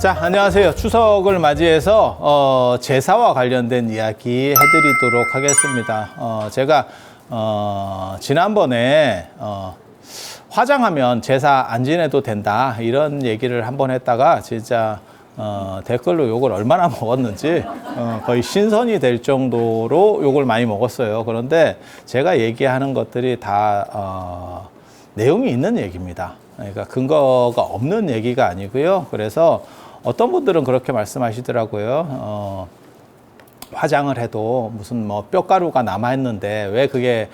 자, 안녕하세요. 추석을 맞이해서 제사와 관련된 이야기 해드리도록 하겠습니다. 제가 지난번에 화장하면 제사 안 지내도 된다 이런 얘기를 한번 했다가 진짜 댓글로 욕을 얼마나 먹었는지 거의 신선이 될 정도로 욕을 많이 먹었어요. 그런데 제가 얘기하는 것들이 다 내용이 있는 얘기입니다. 그러니까 근거가 없는 얘기가 아니고요. 그래서 어떤 분들은 그렇게 말씀하시더라고요. 화장을 해도 무슨 뭐 뼈가루가 남아있는데 왜 그게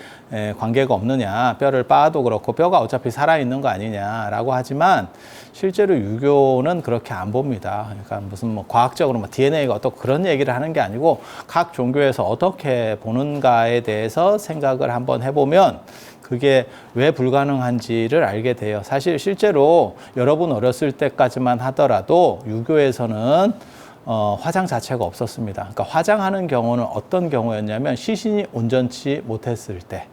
관계가 없느냐. 뼈를 빻아도 그렇고 뼈가 어차피 살아있는 거 아니냐라고 하지만 실제로 유교는 그렇게 안 봅니다. 그러니까 무슨 뭐 과학적으로 뭐 DNA가 어떻고 그런 얘기를 하는 게 아니고 각 종교에서 어떻게 보는가에 대해서 생각을 한번 해보면 그게 왜 불가능한지를 알게 돼요. 사실 실제로 여러분 어렸을 때까지만 하더라도 유교에서는 화장 자체가 없었습니다. 그러니까 화장하는 경우는 어떤 경우였냐면 시신이 온전치 못했을 때,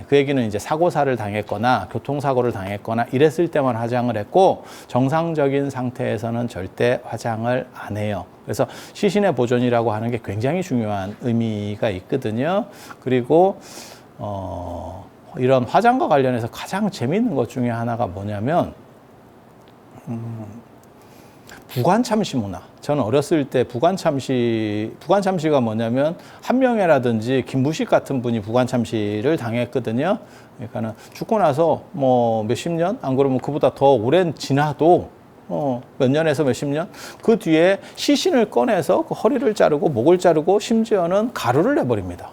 그 얘기는 이제 사고사를 당했거나 교통사고를 당했거나 이랬을 때만 화장을 했고 정상적인 상태에서는 절대 화장을 안 해요. 그래서 시신의 보존이라고 하는 게 굉장히 중요한 의미가 있거든요. 그리고 이런 화장과 관련해서 가장 재미있는 것 중에 하나가 뭐냐면 부관참시 문화. 저는 어렸을 때 부관참시가 뭐냐면 한명회라든지 김부식 같은 분이 부관참시를 당했거든요. 그러니까는 죽고 나서 뭐 몇십 년, 안 그러면 그보다 더 오랜 지나도 몇 년에서 몇십 년 그 뒤에 시신을 꺼내서 그 허리를 자르고 목을 자르고 심지어는 가루를 내버립니다.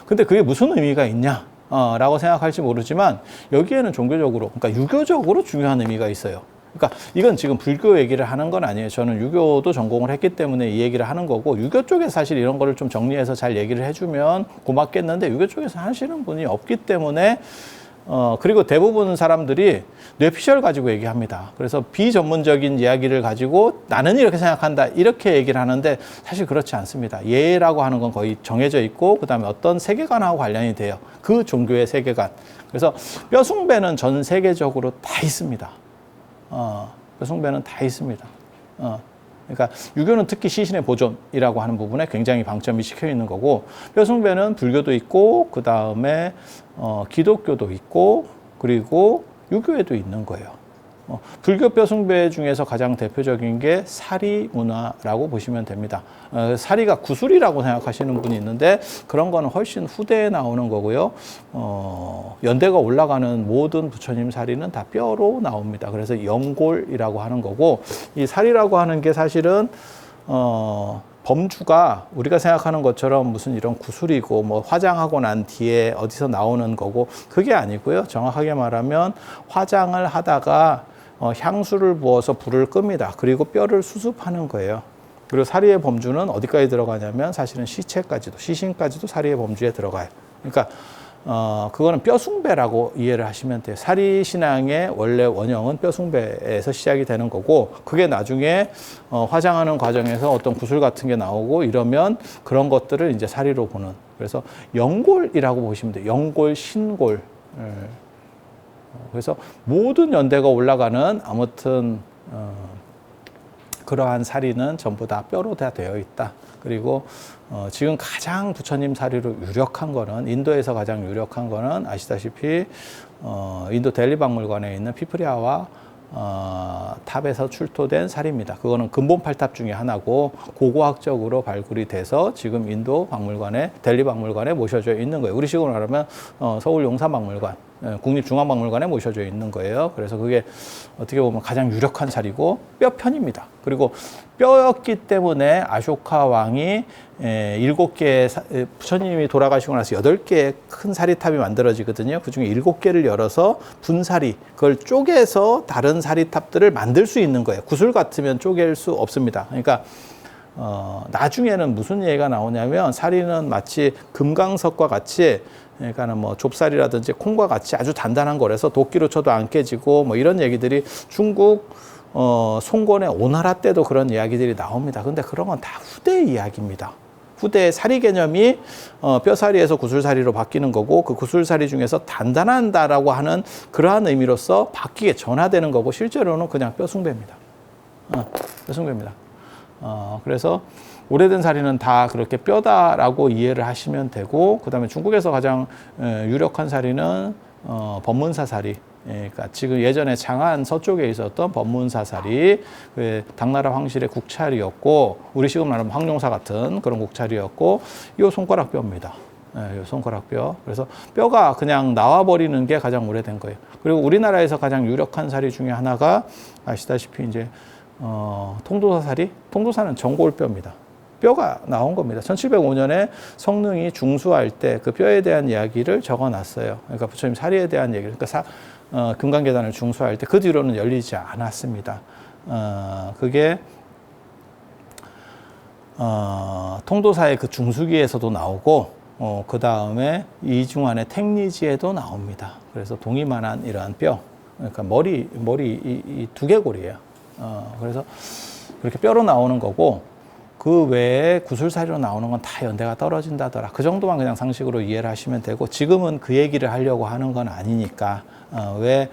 근데 그게 무슨 의미가 있냐? 라고 생각할지 모르지만 여기에는 종교적으로, 그러니까 유교적으로 중요한 의미가 있어요. 그러니까 이건 지금 불교 얘기를 하는 건 아니에요. 저는 유교도 전공을 했기 때문에 이 얘기를 하는 거고 유교 쪽에 사실 이런 거를 좀 정리해서 잘 얘기를 해주면 고맙겠는데 유교 쪽에서 하시는 분이 없기 때문에 그리고 대부분 사람들이 뇌피셜 가지고 얘기합니다. 그래서 비전문적인 이야기를 가지고 나는 이렇게 생각한다 이렇게 얘기를 하는데 사실 그렇지 않습니다. 예라고 하는 건 거의 정해져 있고 그다음에 어떤 세계관하고 관련이 돼요. 그 종교의 세계관. 그래서 뼈숭배는 전 세계적으로 다 있습니다. 뼈숭배는 다 있습니다. 그러니까 유교는 특히 시신의 보존이라고 하는 부분에 굉장히 방점이 찍혀 있는 거고 뼈숭배는 불교도 있고 그 다음에 기독교도 있고 그리고 유교에도 있는 거예요. 불교 뼈숭배 중에서 가장 대표적인 게 사리 문화라고 보시면 됩니다. 사리가 구슬이라고 생각하시는 분이 있는데 그런 거는 훨씬 후대에 나오는 거고요. 연대가 올라가는 모든 부처님 사리는 다 뼈로 나옵니다. 그래서 영골이라고 하는 거고 이 사리라고 하는 게 사실은 범주가 우리가 생각하는 것처럼 무슨 이런 구슬이고 뭐 화장하고 난 뒤에 어디서 나오는 거고 그게 아니고요. 정확하게 말하면 화장을 하다가 향수를 부어서 불을 끕니다. 그리고 뼈를 수습하는 거예요. 그리고 사리의 범주는 어디까지 들어가냐면 사실은 시신까지도 사리의 범주에 들어가요. 그러니까 그거는 뼈숭배라고 이해를 하시면 돼요. 사리 신앙의 원래 원형은 뼈숭배에서 시작이 되는 거고 그게 나중에 화장하는 과정에서 어떤 구슬 같은 게 나오고 이러면 그런 것들을 이제 사리로 보는. 그래서 영골이라고 보시면 돼요. 영골, 신골. 그래서 모든 연대가 올라가는 아무튼 그러한 사리는 전부 다 뼈로 다 되어 있다. 그리고 지금 가장 부처님 사리로 유력한 거는 인도에서 가장 유력한 거는 아시다시피 인도 델리 박물관에 있는 피프리아와 탑에서 출토된 사리입니다. 그거는 근본 8탑 중에 하나고 고고학적으로 발굴이 돼서 지금 인도 박물관에 델리 박물관에 모셔져 있는 거예요. 우리 식으로 말하면 서울 용산박물관, 국립중앙박물관에 모셔져 있는 거예요. 그래서 그게 어떻게 보면 가장 유력한 사리고 뼈편입니다. 그리고 뼈였기 때문에 아쇼카 왕이 7개의 부처님이 돌아가시고 나서 8개의 큰 사리탑이 만들어지거든요. 그중에 7개를 열어서 분사리, 그걸 쪼개서 다른 사리탑들을 만들 수 있는 거예요. 구슬 같으면 쪼갤 수 없습니다. 그러니까 나중에는 무슨 얘기가 나오냐면 사리는 마치 금강석과 같이 그러니까는 뭐 좁쌀이라든지 콩과 같이 아주 단단한 거라서 도끼로 쳐도 안 깨지고 뭐 이런 얘기들이 중국 송곤의 오나라 때도 그런 이야기들이 나옵니다. 근데 그런 건 다 후대 이야기입니다. 후대의 사리 개념이 뼈사리에서 구슬사리로 바뀌는 거고 그 구슬사리 중에서 단단하다라고 하는 그러한 의미로서 바뀌게 전화되는 거고 실제로는 그냥 뼈숭배입니다. 뼈숭배입니다. 그래서 오래된 사리는 다 그렇게 뼈다라고 이해를 하시면 되고, 그 다음에 중국에서 가장 유력한 사리는 법문사 사리. 그러니까 지금 예전에 장안 서쪽에 있었던 법문사 사리, 당나라 황실의 국찰이었고, 우리 지금 말하면 황룡사 같은 그런 국찰이었고, 이 손가락 뼈입니다. 이 손가락 뼈. 그래서 뼈가 그냥 나와버리는 게 가장 오래된 거예요. 그리고 우리나라에서 가장 유력한 사리 중에 하나가 아시다시피 이제 통도사 사리. 통도사는 전골뼈입니다. 뼈가 나온 겁니다. 1705년에 성능이 중수할 때 그 뼈에 대한 이야기를 적어놨어요. 그러니까 부처님 사리에 대한 얘기를. 그러니까 금강계단을 중수할 때 그 뒤로는 열리지 않았습니다. 그게 통도사의 그 중수기에서도 나오고, 그 다음에 이중환의 택리지에도 나옵니다. 그래서 동이만한 이러한 뼈, 그러니까 머리 이 두개골이에요. 그래서 그렇게 뼈로 나오는 거고, 그 외에 구술사리로 나오는 건 다 연대가 떨어진다더라. 그 정도만 그냥 상식으로 이해를 하시면 되고, 지금은 그 얘기를 하려고 하는 건 아니니까, 왜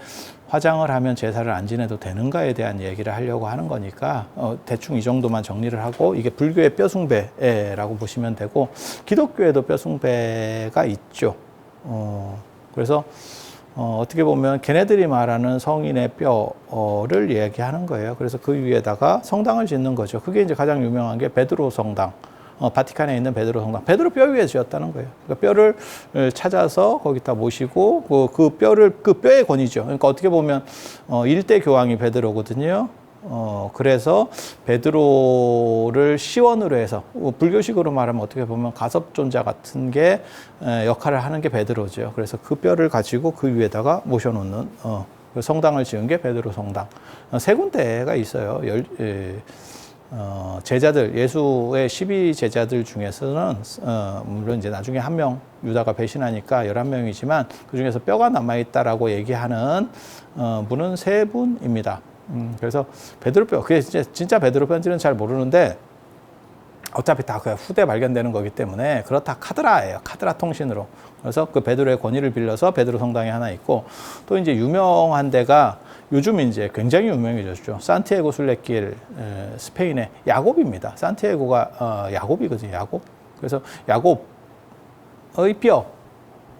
화장을 하면 제사를 안 지내도 되는가에 대한 얘기를 하려고 하는 거니까, 대충 이 정도만 정리를 하고, 이게 불교의 뼈숭배라고 보시면 되고, 기독교에도 뼈숭배가 있죠. 그래서 어떻게 보면 걔네들이 말하는 성인의 뼈를 얘기하는 거예요. 그래서 그 위에다가 성당을 짓는 거죠. 그게 이제 가장 유명한 게 베드로 성당. 바티칸에 있는 베드로 성당. 베드로 뼈 위에 지었다는 거예요. 그러니까 뼈를 찾아서 거기다 모시고, 그 뼈의 권위죠. 그러니까 어떻게 보면, 일대 교황이 베드로거든요. 그래서 베드로를 시원으로 해서, 불교식으로 말하면 어떻게 보면 가섭존자 같은 게 역할을 하는 게 베드로죠. 그래서 그 뼈를 가지고 그 위에다가 모셔놓는, 성당을 지은 게 베드로 성당. 세 군데가 있어요. 제자들, 예수의 12제자들 중에서는, 물론 이제 나중에 한 명, 유다가 배신하니까 11명이지만, 그 중에서 뼈가 남아있다라고 얘기하는 분은 세 분입니다. 그래서 베드로뼈, 그게 진짜 베드로뼈인지는 잘 모르는데, 어차피 다 그 후대 발견되는 거기 때문에 그렇다 카드라예요. 카드라 통신으로. 그래서 그 베드로의 권위를 빌려서 베드로 성당이 하나 있고, 또 이제 유명한 데가 요즘 이제 굉장히 유명해졌죠. 산티아고 순례길, 스페인의 야곱입니다. 산티아고가 야곱이거든요. 야곱. 그래서 야곱의 뼈.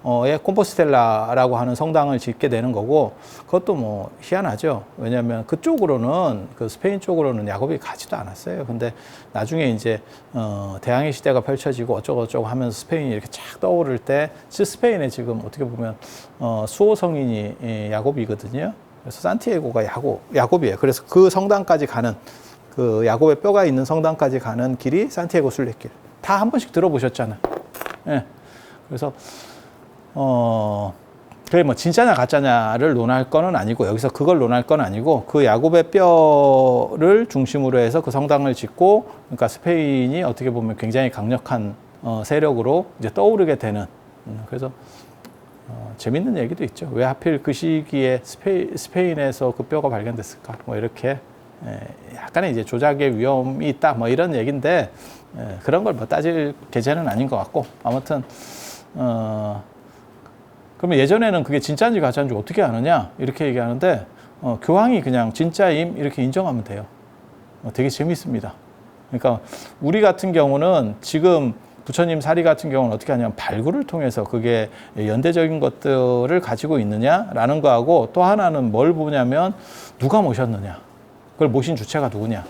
의 콤포스텔라라고 하는 성당을 짓게 되는 거고, 그것도 뭐 희한하죠. 왜냐하면 그쪽으로는, 그 스페인 쪽으로는 야곱이 가지도 않았어요. 근데 나중에 이제 대항해 시대가 펼쳐지고 어쩌고저쩌고 하면서 스페인이 이렇게 쫙 떠오를 때, 스페인에 지금 어떻게 보면 수호 성인이 야곱이거든요. 그래서 산티아고가 야곱이에요. 그래서 그 성당까지 가는, 그 야곱의 뼈가 있는 성당까지 가는 길이 산티아고 순례길. 다 한 번씩 들어보셨잖아요. 예. 그래서 그게 뭐 진짜냐 가짜냐를 논할 거는 아니고, 여기서 그걸 논할 건 아니고, 그 야곱의 뼈를 중심으로 해서 그 성당을 짓고, 그러니까 스페인이 어떻게 보면 굉장히 강력한 세력으로 이제 떠오르게 되는, 그래서 재밌는 얘기도 있죠. 왜 하필 그 시기에 스페인에서 그 뼈가 발견됐을까? 뭐 이렇게 약간의 이제 조작의 위험이 있다, 뭐 이런 얘기인데, 그런 걸 뭐 따질 계제는 아닌 것 같고, 아무튼 그러면 예전에는 그게 진짜인지 가짜인지 어떻게 아느냐? 이렇게 얘기하는데, 교황이 그냥 진짜임 이렇게 인정하면 돼요. 되게 재밌습니다. 그러니까 우리 같은 경우는 지금 부처님 사리 같은 경우는 어떻게 하냐면 발굴을 통해서 그게 연대적인 것들을 가지고 있느냐라는 거하고, 또 하나는 뭘 보냐면 누가 모셨느냐. 그걸 모신 주체가 누구냐.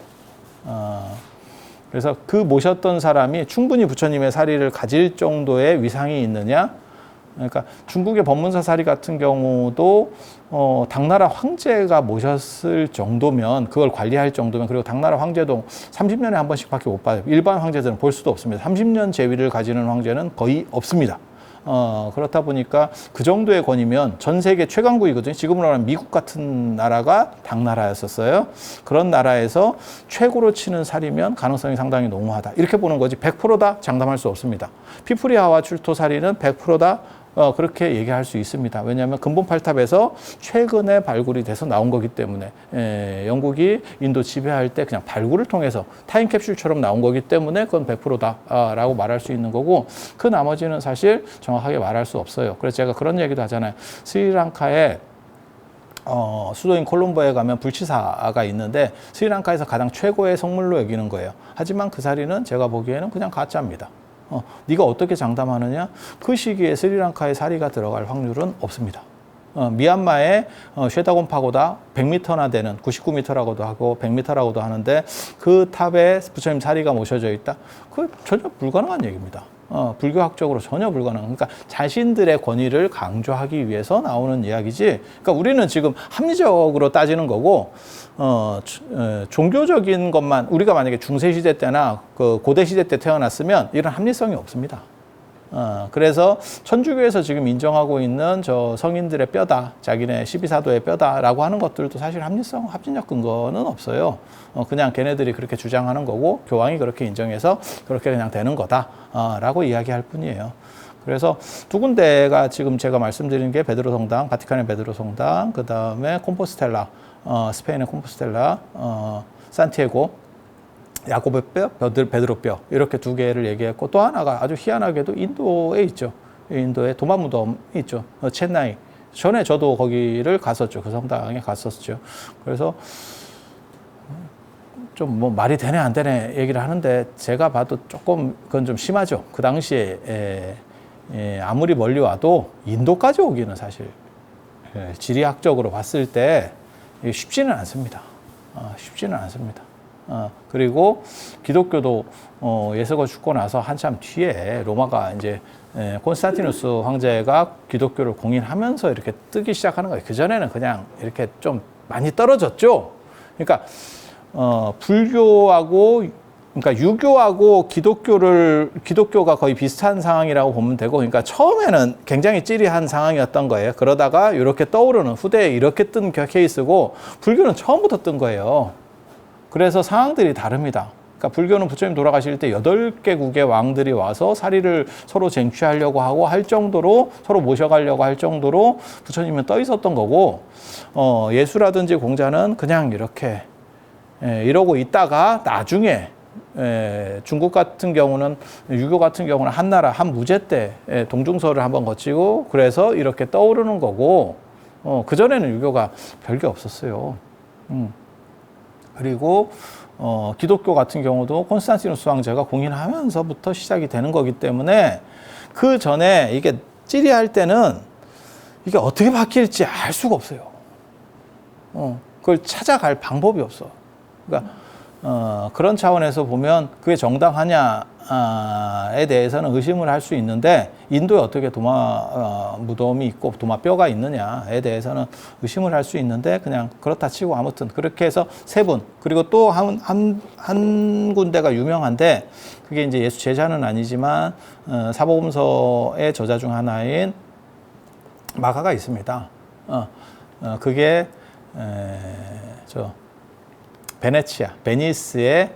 그래서 그 모셨던 사람이 충분히 부처님의 사리를 가질 정도의 위상이 있느냐. 그러니까 중국의 법문사 사리 같은 경우도 당나라 황제가 모셨을 정도면, 그걸 관리할 정도면, 그리고 당나라 황제도 30년에 한 번씩밖에 못 봐요. 일반 황제들은 볼 수도 없습니다. 30년 재위를 가지는 황제는 거의 없습니다. 그렇다 보니까 그 정도의 권위면 전 세계 최강국이거든요. 지금으로 말하면 미국 같은 나라가 당나라였었어요. 그런 나라에서 최고로 치는 사리면 가능성이 상당히 농후하다. 이렇게 보는 거지 100%다 장담할 수 없습니다. 피프리하와 출토 사리는 100%다 그렇게 얘기할 수 있습니다. 왜냐하면 근본 팔탑에서 최근에 발굴이 돼서 나온 거기 때문에, 영국이 인도 지배할 때 그냥 발굴을 통해서 타임캡슐처럼 나온 거기 때문에 그건 100%다라고 말할 수 있는 거고, 그 나머지는 사실 정확하게 말할 수 없어요. 그래서 제가 그런 얘기도 하잖아요. 스리랑카에 수도인 콜롬보에 가면 불치사가 있는데 스리랑카에서 가장 최고의 성물로 여기는 거예요. 하지만 그 사리는 제가 보기에는 그냥 가짜입니다. 네가 어떻게 장담하느냐? 그 시기에 스리랑카에 사리가 들어갈 확률은 없습니다. 미얀마의 쉐다곤 파고다 100m나 되는 99m라고도 하고 100m라고도 하는데 그 탑에 부처님 사리가 모셔져 있다. 그 전혀 불가능한 얘기입니다. 불교학적으로 전혀 불가능. 그러니까 자신들의 권위를 강조하기 위해서 나오는 이야기지. 그러니까 우리는 지금 합리적으로 따지는 거고, 종교적인 것만 우리가 만약에 중세 시대 때나 그 고대 시대 때 태어났으면 이런 합리성이 없습니다. 그래서 천주교에서 지금 인정하고 있는 저 성인들의 뼈다, 자기네 12사도의 뼈다라고 하는 것들도 사실 합리적 근거는 없어요. 그냥 걔네들이 그렇게 주장하는 거고 교황이 그렇게 인정해서 그렇게 그냥 되는 거다라고 이야기할 뿐이에요. 그래서 두 군데가 지금 제가 말씀드린 게 베드로 성당, 바티칸의 베드로 성당, 그 다음에 콤포스텔라, 스페인의 콤포스텔라, 산티아고, 야고보의 뼈, 베드로 뼈 이렇게 두 개를 얘기했고 또 하나가 아주 희한하게도 인도에 있죠. 인도에 도마 무덤이 있죠. 첸나이. 전에 저도 거기를 갔었죠. 그 성당에 갔었죠. 그래서 좀 뭐 말이 되네 안 되네 얘기를 하는데 제가 봐도 조금 그건 좀 심하죠. 그 당시에 아무리 멀리 와도 인도까지 오기는 사실 지리학적으로 봤을 때 쉽지는 않습니다. 쉽지는 않습니다. 그리고 기독교도 예수가 죽고 나서 한참 뒤에 로마가 이제 콘스탄티누스 황제가 기독교를 공인하면서 이렇게 뜨기 시작하는 거예요. 그전에는 그냥 이렇게 좀 많이 떨어졌죠. 그러니까 불교하고 그러니까 유교하고 기독교가 거의 비슷한 상황이라고 보면 되고, 그러니까 처음에는 굉장히 찌리한 상황이었던 거예요. 그러다가 이렇게 떠오르는 후대에 이렇게 뜬 케이스고, 불교는 처음부터 뜬 거예요. 그래서 상황들이 다릅니다. 그러니까 불교는 부처님 돌아가실 때 8개국의 왕들이 와서 사리를 서로 쟁취하려고 하고 할 정도로 서로 모셔가려고 할 정도로 부처님은 떠 있었던 거고, 예수라든지 공자는 그냥 이렇게 이러고 있다가 나중에 중국 같은 경우는 유교 같은 경우는 한나라 한 무제 때 동중서를 한번 거치고 그래서 이렇게 떠오르는 거고, 그전에는 유교가 별게 없었어요. 그리고 기독교 같은 경우도 콘스탄티누스 황제가 공인하면서부터 시작이 되는 거기 때문에 그 전에 이게 찌리할 때는 이게 어떻게 바뀔지 알 수가 없어요. 그걸 찾아갈 방법이 없어. 그러니까 그런 차원에서 보면 그게 정당하냐에 대해서는 의심을 할 수 있는데, 인도에 어떻게 도마 무덤이 있고 도마뼈가 있느냐에 대해서는 의심을 할 수 있는데, 그냥 그렇다 치고 아무튼 그렇게 해서 세 분, 그리고 또 한 군데가 유명한데 그게 이제 예수 제자는 아니지만 사복음서의 저자 중 하나인 마가가 있습니다. 그게 베니스의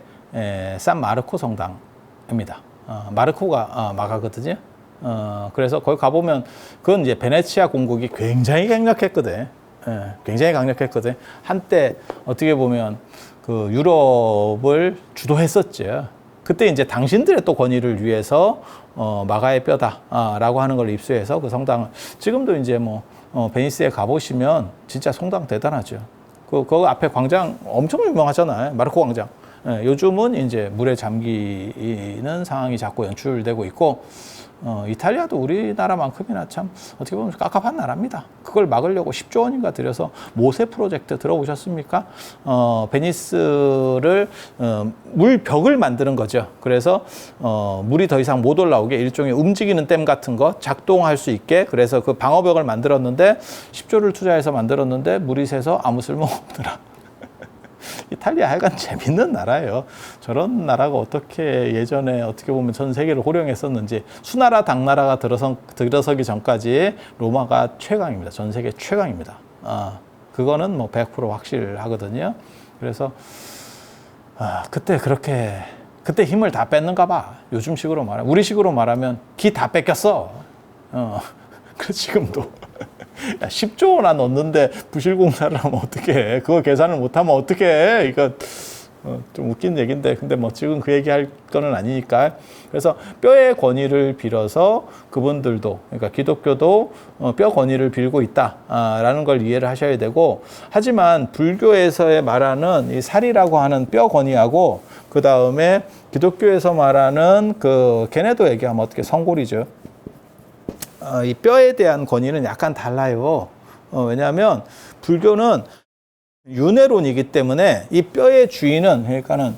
산 마르코 성당입니다. 마르코가 마가거든요. 그래서 거기 가보면 그건 이제 베네치아 공국이 굉장히 강력했거든. 굉장히 강력했거든. 한때 어떻게 보면 그 유럽을 주도했었죠. 그때 이제 당신들의 또 권위를 위해서 마가의 뼈다라고 하는 걸 입수해서 그 성당을, 지금도 이제 뭐 베니스에 가보시면 진짜 성당 대단하죠. 그 앞에 광장 엄청 유명하잖아요. 마르코 광장. 요즘은 이제 물에 잠기는 상황이 자꾸 연출되고 있고, 이탈리아도 우리나라만큼이나 참 어떻게 보면 깝깝한 나라입니다. 그걸 막으려고 10조 원인가 들여서 모세 프로젝트 들어보셨습니까? 베니스를 물벽을 만드는 거죠. 그래서 물이 더 이상 못 올라오게 일종의 움직이는 댐 같은 거 작동할 수 있게, 그래서 그 방어벽을 만들었는데 10조를 투자해서 만들었는데 물이 새서 아무 쓸모 없더라. 이탈리아 하여간 재밌는 나라예요. 저런 나라가 어떻게 예전에 어떻게 보면 전 세계를 호령했었는지. 수나라 당나라가 들어서기 전까지 로마가 최강입니다. 전 세계 최강입니다. 그거는 뭐 100% 확실하거든요. 그래서 그때 힘을 다 뺐는가 봐. 요즘식으로 말하면, 우리식으로 말하면 기 다 뺏겼어. 그 지금도 야, 10조 원나 넣는데 부실공사를 하면 어떡해. 그거 계산을 못하면 어떡해. 이거 좀 웃긴 얘기인데 근데 뭐 지금 그 얘기할 거는 아니니까. 그래서 뼈의 권위를 빌어서 그분들도 그러니까 기독교도 뼈 권위를 빌고 있다라는 걸 이해를 하셔야 되고, 하지만 불교에서의 말하는 이 살이라고 하는 뼈 권위하고 그 다음에 기독교에서 말하는 그 걔네도 얘기하면 어떻게 성골이죠. 이 뼈에 대한 권위는 약간 달라요. 왜냐하면 불교는 윤회론이기 때문에 이 뼈의 주인은, 그러니까는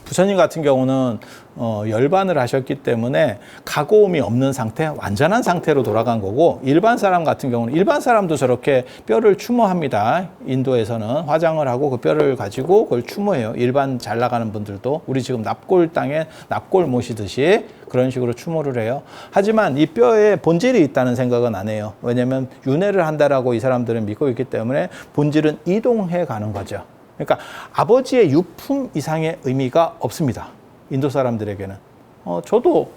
부처님 같은 경우는 열반을 하셨기 때문에 가고움이 없는 상태, 완전한 상태로 돌아간 거고, 일반 사람 같은 경우는 일반 사람도 저렇게 뼈를 추모합니다. 인도에서는 화장을 하고 그 뼈를 가지고 그걸 추모해요. 일반 잘 나가는 분들도 우리 지금 납골 땅에 납골 모시듯이 그런 식으로 추모를 해요. 하지만 이 뼈에 본질이 있다는 생각은 안 해요. 왜냐하면 윤회를 한다라고 이 사람들은 믿고 있기 때문에 본질은 이동해 가는 거죠. 그러니까 아버지의 유품 이상의 의미가 없습니다. 인도 사람들에게는. 저도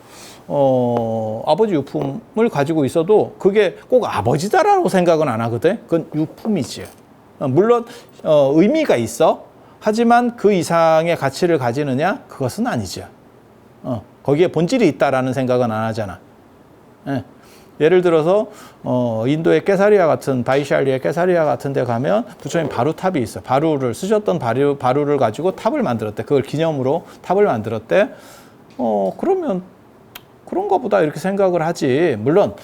아버지 유품을 가지고 있어도 그게 꼭 아버지다라고 생각은 안 하거든. 그건 유품이지. 물론 의미가 있어. 하지만 그 이상의 가치를 가지느냐? 그것은 아니죠. 거기에 본질이 있다라는 생각은 안 하잖아. 예. 예를 들어서 인도의 깨사리아 같은, 바이샬리의 깨사리아 같은 데 가면 부처님 바루탑이 있어. 바루를 쓰셨던 바루를 가지고 탑을 만들었대. 그걸 기념으로 탑을 만들었대. 그러면 그런가 보다 이렇게 생각을 하지. 물론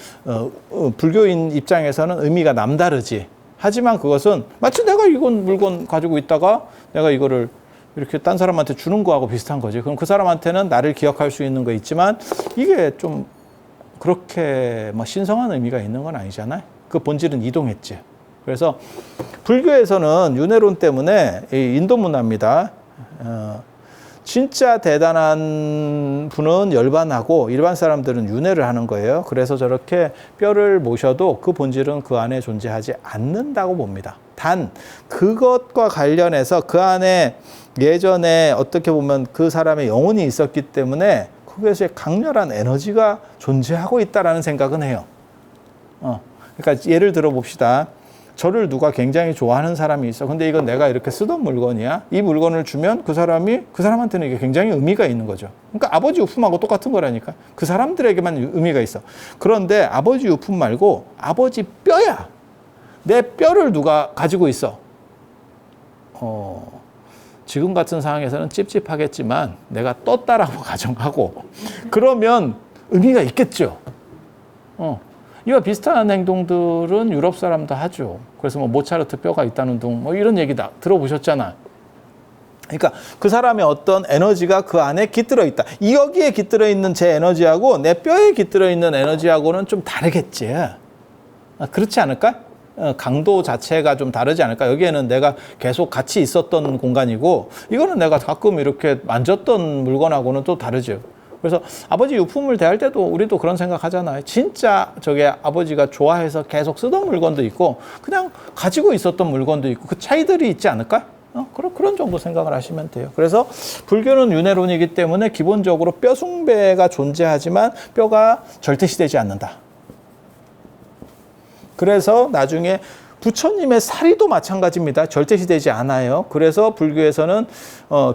불교인 입장에서는 의미가 남다르지. 하지만 그것은 마치 내가 이건 물건 가지고 있다가 내가 이거를 이렇게 딴 사람한테 주는 거하고 비슷한 거지. 그럼 그 사람한테는 나를 기억할 수 있는 거 있지만 이게 좀 그렇게 뭐 신성한 의미가 있는 건 아니잖아요. 그 본질은 이동했지. 그래서 불교에서는 윤회론 때문에 인도 문화입니다. 진짜 대단한 분은 열반하고 일반 사람들은 윤회를 하는 거예요. 그래서 저렇게 뼈를 모셔도 그 본질은 그 안에 존재하지 않는다고 봅니다. 단 그것과 관련해서 그 안에 예전에 어떻게 보면 그 사람의 영혼이 있었기 때문에 거기에서 강렬한 에너지가 존재하고 있다라는 생각은 해요. 그러니까 예를 들어 봅시다. 저를 누가 굉장히 좋아하는 사람이 있어. 근데 이건 내가 이렇게 쓰던 물건이야. 이 물건을 주면 그 사람한테는 이게 굉장히 의미가 있는 거죠. 그러니까 아버지 유품하고 똑같은 거라니까. 그 사람들에게만 의미가 있어. 그런데 아버지 유품 말고 아버지 뼈야. 내 뼈를 누가 가지고 있어. 지금 같은 상황에서는 찝찝하겠지만 내가 떴다라고 가정하고 그러면 의미가 있겠죠. 이와 비슷한 행동들은 유럽 사람도 하죠. 그래서 뭐 모차르트 뼈가 있다는 둥 뭐 이런 얘기 다 들어보셨잖아. 그러니까 그 사람의 어떤 에너지가 그 안에 깃들어 있다. 여기에 깃들어 있는 제 에너지하고 내 뼈에 깃들어 있는 에너지하고는 좀 다르겠지. 그렇지 않을까? 강도 자체가 좀 다르지 않을까? 여기에는 내가 계속 같이 있었던 공간이고 이거는 내가 가끔 이렇게 만졌던 물건하고는 또 다르죠. 그래서 아버지 유품을 대할 때도 우리도 그런 생각 하잖아요. 진짜 저게 아버지가 좋아해서 계속 쓰던 물건도 있고 그냥 가지고 있었던 물건도 있고 그 차이들이 있지 않을까? 그런 정도 생각을 하시면 돼요. 그래서 불교는 윤회론이기 때문에 기본적으로 뼈 숭배가 존재하지만 뼈가 절대시되지 않는다. 그래서 나중에 부처님의 사리도 마찬가지입니다. 절대시되지 않아요. 그래서 불교에서는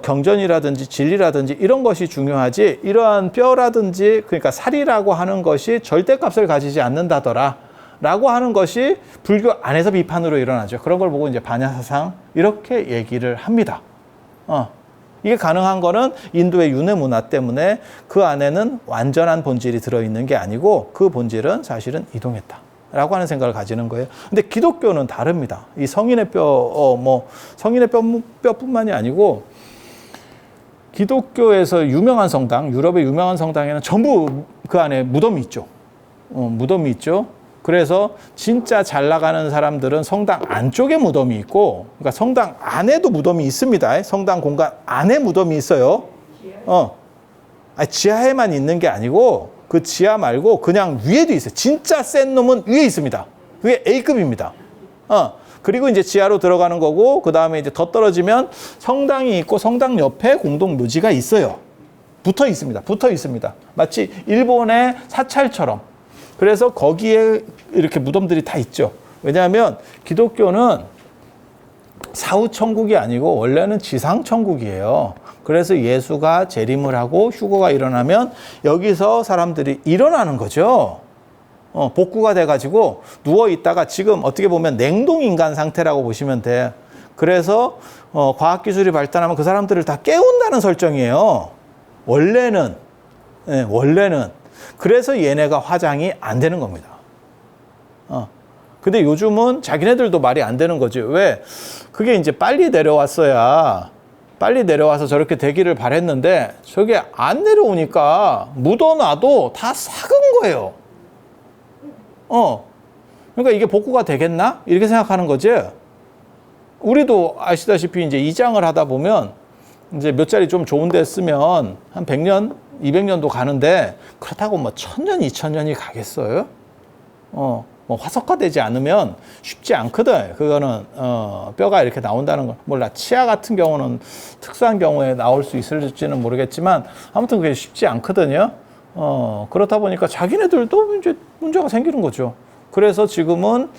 경전이라든지 진리라든지 이런 것이 중요하지 이러한 뼈라든지 그러니까 사리라고 하는 것이 절대값을 가지지 않는다더라 라고 하는 것이 불교 안에서 비판으로 일어나죠. 그런 걸 보고 이제 반야사상 이렇게 얘기를 합니다. 이게 가능한 거는 인도의 윤회 문화 때문에 그 안에는 완전한 본질이 들어있는 게 아니고 그 본질은 사실은 이동했다. 라고 하는 생각을 가지는 거예요. 근데 기독교는 다릅니다. 이 성인의 성인의 뼈뿐만이 아니고 기독교에서 유명한 성당, 유럽의 유명한 성당에는 전부 그 안에 무덤이 있죠. 무덤이 있죠. 그래서 진짜 잘 나가는 사람들은 성당 안쪽에 무덤이 있고, 그러니까 성당 안에도 무덤이 있습니다. 성당 공간 안에 무덤이 있어요. 지하에만 있는 게 아니고 그 지하 말고 그냥 위에도 있어요. 진짜 센 놈은 위에 있습니다. 그게 A급입니다. 그리고 이제 지하로 들어가는 거고, 그 다음에 이제 더 떨어지면 성당이 있고 성당 옆에 공동 묘지가 있어요. 붙어 있습니다. 마치 일본의 사찰처럼. 그래서 거기에 이렇게 무덤들이 다 있죠. 왜냐하면 기독교는 사후천국이 아니고 원래는 지상천국이에요. 그래서 예수가 재림을 하고 휴거가 일어나면 여기서 사람들이 일어나는 거죠. 복구가 돼가지고 누워있다가 지금 어떻게 보면 냉동인간 상태라고 보시면 돼. 그래서 과학기술이 발달하면 그 사람들을 다 깨운다는 설정이에요. 원래는. 네, 원래는. 그래서 얘네가 화장이 안 되는 겁니다. 근데 요즘은 자기네들도 말이 안 되는 거지. 왜? 그게 이제 빨리 내려왔어야 빨리 내려와서 저렇게 되기를 바랬는데 저게 안 내려오니까 묻어놔도 다 삭은 거예요. 그러니까 이게 복구가 되겠나? 이렇게 생각하는 거지. 우리도 아시다시피 이제 이장을 하다 보면 이제 몇 자리 좀 좋은 데 쓰면 한 100년, 200년도 가는데 그렇다고 뭐 1000년, 2000년이 가겠어요? 뭐 화석화되지 않으면 쉽지 않거든. 그거는 뼈가 이렇게 나온다는 건 몰라. 치아 같은 경우는 특수한 경우에 나올 수 있을지는 모르겠지만 아무튼 그게 쉽지 않거든요. 그렇다 보니까 자기네들도 이제 문제가 생기는 거죠. 그래서 지금은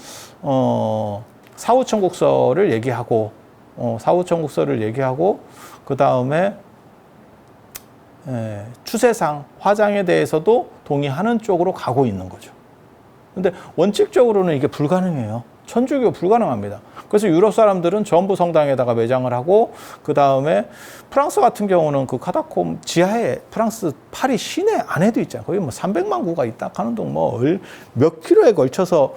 사후천국설을 얘기하고 그 다음에 추세상 화장에 대해서도 동의하는 쪽으로 가고 있는 거죠. 근데 원칙적으로는 이게 불가능해요. 천주교 불가능합니다. 그래서 유럽 사람들은 전부 성당에다가 매장을 하고 그 다음에 프랑스 같은 경우는 그 카타콤 지하에 프랑스 파리 시내 안에도 있잖아요. 거기 뭐 300만 구가 있다 하는 동 뭐 몇 킬로에 걸쳐서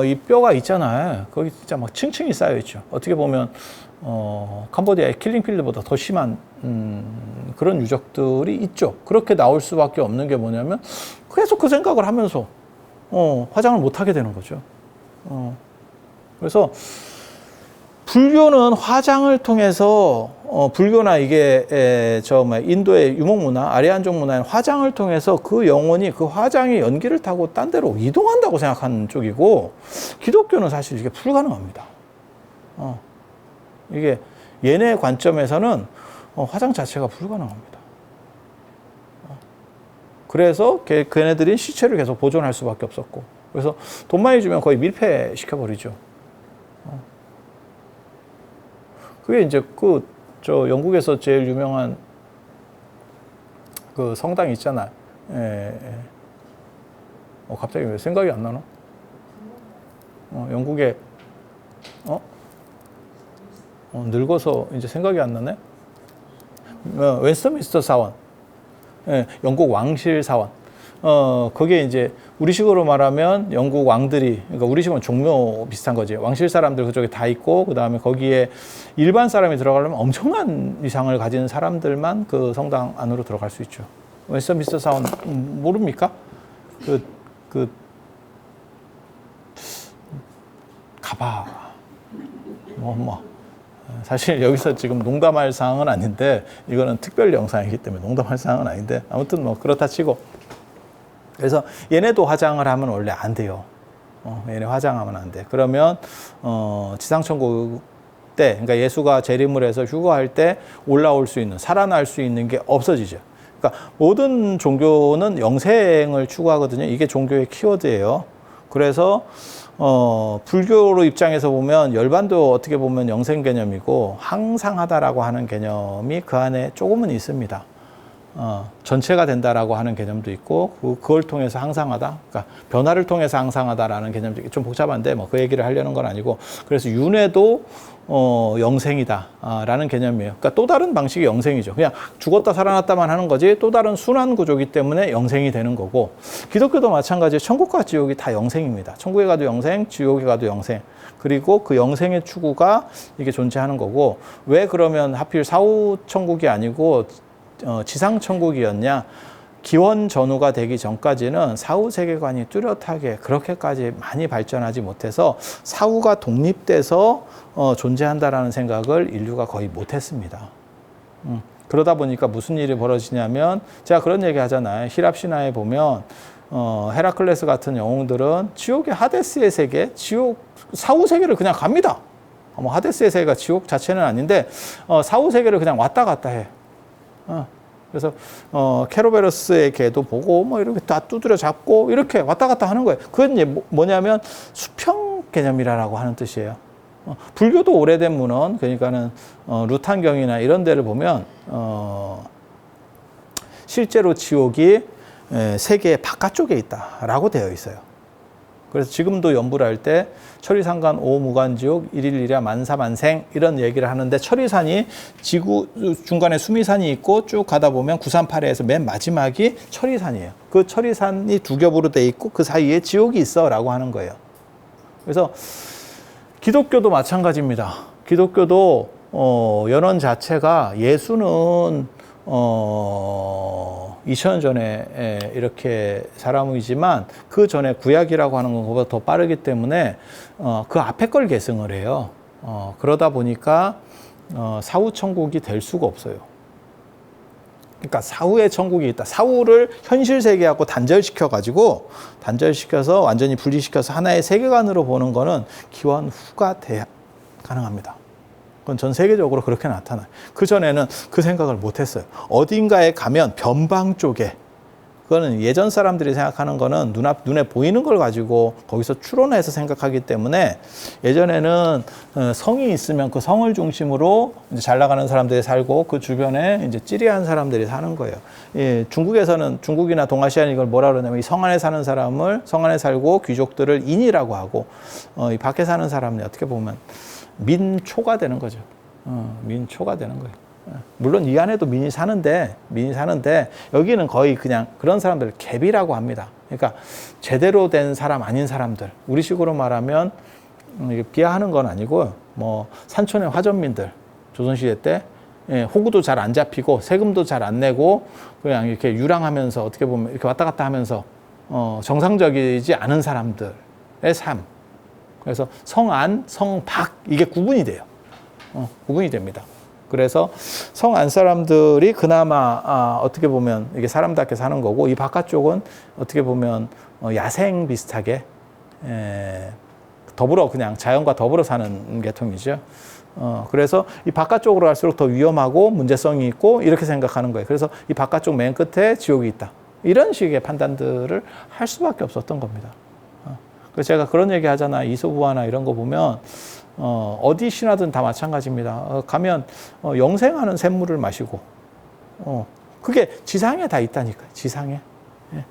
이 뼈가 있잖아요. 거기 진짜 막 층층이 쌓여 있죠. 어떻게 보면 캄보디아의 킬링필드보다 더 심한 그런 유적들이 있죠. 그렇게 나올 수밖에 없는 게 뭐냐면 계속 그 생각을 하면서 화장을 못 하게 되는 거죠. 그래서 불교는 화장을 통해서 불교나 이게 인도의 유목문화, 아리안족 문화의 화장을 통해서 그 영혼이 그 화장의 연기를 타고 딴 데로 이동한다고 생각하는 쪽이고 기독교는 사실 이게 불가능합니다. 이게 얘네 관점에서는 화장 자체가 불가능합니다. 그래서 걔네들이 시체를 계속 보존할 수밖에 없었고 그래서 돈 많이 주면 거의 밀폐시켜버리죠. 그게 이제 영국에서 제일 유명한 그 성당 있잖아. 갑자기 왜 생각이 안 나나? 영국에, 늙어서 이제 생각이 안 나네? 웨스트민스터 사원. 영국 왕실 사원. 그게 이제 우리식으로 말하면 영국 왕들이, 그러니까 우리식으로 종묘 비슷한 거지. 왕실 사람들 그쪽에 다 있고, 그 다음에 거기에 일반 사람이 들어가려면 엄청난 위상을 가진 사람들만 그 성당 안으로 들어갈 수 있죠. 웨스트민스터 사원 모릅니까? 가봐. 사실 여기서 지금 농담할 사항은 아닌데 이거는 특별 영상이기 때문에 농담할 사항은 아닌데 아무튼 뭐 그렇다 치고 그래서 얘네도 화장을 하면 원래 안 돼요. 얘네 화장하면 안 돼. 그러면 지상천국 때 그러니까 예수가 재림을 해서 휴거할 때 올라올 수 있는 살아날 수 있는 게 없어지죠. 그러니까 모든 종교는 영생을 추구하거든요. 이게 종교의 키워드예요. 그래서 불교로 입장에서 보면 열반도 어떻게 보면 영생 개념이고 항상하다라고 하는 개념이 그 안에 조금은 있습니다. 전체가 된다라고 하는 개념도 있고 그걸 통해서 항상하다, 그러니까 변화를 통해서 항상하다라는 개념도 좀 복잡한데 뭐 그 얘기를 하려는 건 아니고 그래서 윤회도 영생이다라는 개념이에요. 그러니까 또 다른 방식의 영생이죠. 그냥 죽었다 살아났다만 하는 거지 또 다른 순환 구조이기 때문에 영생이 되는 거고 기독교도 마찬가지로 천국과 지옥이 다 영생입니다. 천국에 가도 영생, 지옥에 가도 영생. 그리고 그 영생의 추구가 이게 존재하는 거고 왜 그러면 하필 사후천국이 아니고 지상천국이었냐? 기원 전후가 되기 전까지는 사후 세계관이 뚜렷하게 그렇게까지 많이 발전하지 못해서 사후가 독립돼서 존재한다라는 생각을 인류가 거의 못했습니다. 그러다 보니까 무슨 일이 벌어지냐면 제가 그런 얘기 하잖아요. 히랍 신화에 보면 헤라클레스 같은 영웅들은 지옥의 하데스의 세계, 지옥 사후 세계를 그냥 갑니다. 뭐 하데스의 세계가 지옥 자체는 아닌데 사후 세계를 그냥 왔다 갔다 해. 그래서 케로베로스의 개도 보고 뭐 이렇게 다 두드려 잡고 이렇게 왔다 갔다 하는 거예요. 그건 이제 뭐냐면 수평 개념이라고 하는 뜻이에요. 불교도 오래된 문헌, 그러니까는 루탄경이나 이런 데를 보면 실제로 지옥이 세계의 바깥쪽에 있다라고 되어 있어요. 그래서 지금도 연부를 할 때 천리산간 오무간지옥 일일이랴 만사만생 이런 얘기를 하는데, 천리산이 지구 중간에 수미산이 있고 쭉 가다 보면 938회에서 맨 마지막이 천리산이에요. 그 천리산이 두 겹으로 돼 있고 그 사이에 지옥이 있어라고 하는 거예요. 그래서 기독교도 마찬가지입니다. 기독교도 연원 자체가 예수는 2000년 전에 이렇게 사람이지만 그 전에 구약이라고 하는 것보다 더 빠르기 때문에 그 앞에 걸 계승을 해요. 그러다 보니까 사후 천국이 될 수가 없어요. 그러니까 사후의 천국이 있다. 사후를 현실 세계하고 단절시켜서 완전히 분리시켜서 하나의 세계관으로 보는 거는 기원 후가 돼야 가능합니다. 그건 전 세계적으로 그렇게 나타나요. 그전에는 그 생각을 못 했어요. 어딘가에 가면 변방 쪽에, 그거는 예전 사람들이 생각하는 거는 눈에 보이는 걸 가지고 거기서 추론해서 생각하기 때문에, 예전에는 성이 있으면 그 성을 중심으로 이제 잘 나가는 사람들이 살고 그 주변에 이제 찌리한 사람들이 사는 거예요. 예, 중국이나 동아시아는 이걸 뭐라 그러냐면, 이 성 안에 사는 사람을, 성 안에 살고 귀족들을 인이라고 하고, 이 밖에 사는 사람은 어떻게 보면 민초가 되는 거죠. 민초가 되는 거예요. 물론 이 안에도 민이 사는데 여기는 거의 그냥 그런 사람들 갭이라고 합니다. 그러니까 제대로 된 사람 아닌 사람들, 우리식으로 말하면 비하하는 건 아니고, 뭐 산촌의 화전민들, 조선시대 때 호구도 잘 안 잡히고 세금도 잘 안 내고 그냥 이렇게 유랑하면서 어떻게 보면 이렇게 왔다 갔다 하면서 정상적이지 않은 사람들의 삶. 그래서 성안, 성밖 이게 구분이 돼요. 구분이 됩니다. 그래서 성 안 사람들이 그나마 어떻게 보면 이게 사람답게 사는 거고, 이 바깥쪽은 어떻게 보면 야생 비슷하게 더불어 그냥 자연과 더불어 사는 계통이죠. 그래서 이 바깥쪽으로 갈수록 더 위험하고 문제성이 있고 이렇게 생각하는 거예요. 그래서 이 바깥쪽 맨 끝에 지옥이 있다. 이런 식의 판단들을 할 수밖에 없었던 겁니다. 그래서 제가 그런 얘기 하잖아. 이소부화나 이런 거 보면 어디 신화든 다 마찬가지입니다. 가면 영생하는 샘물을 마시고, 그게 지상에 다 있다니까요. 지상에. 예.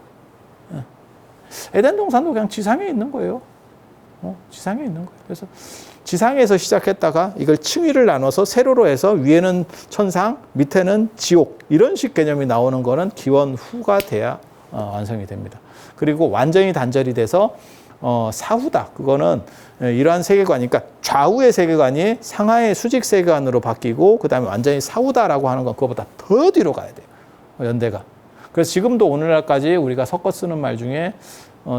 에덴 동산도 그냥 지상에 있는 거예요. 지상에 있는 거예요. 그래서 지상에서 시작했다가 이걸 층위를 나눠서 세로로 해서 위에는 천상, 밑에는 지옥, 이런 식 개념이 나오는 거는 기원 후가 돼야 완성이 됩니다. 그리고 완전히 단절이 돼서 사후다. 그거는 이러한 세계관이, 그러니까 좌우의 세계관이 상하의 수직 세계관으로 바뀌고, 그 다음에 완전히 사후다라고 하는 건 그거보다 더 뒤로 가야 돼요. 연대가. 그래서 지금도 오늘날까지 우리가 섞어 쓰는 말 중에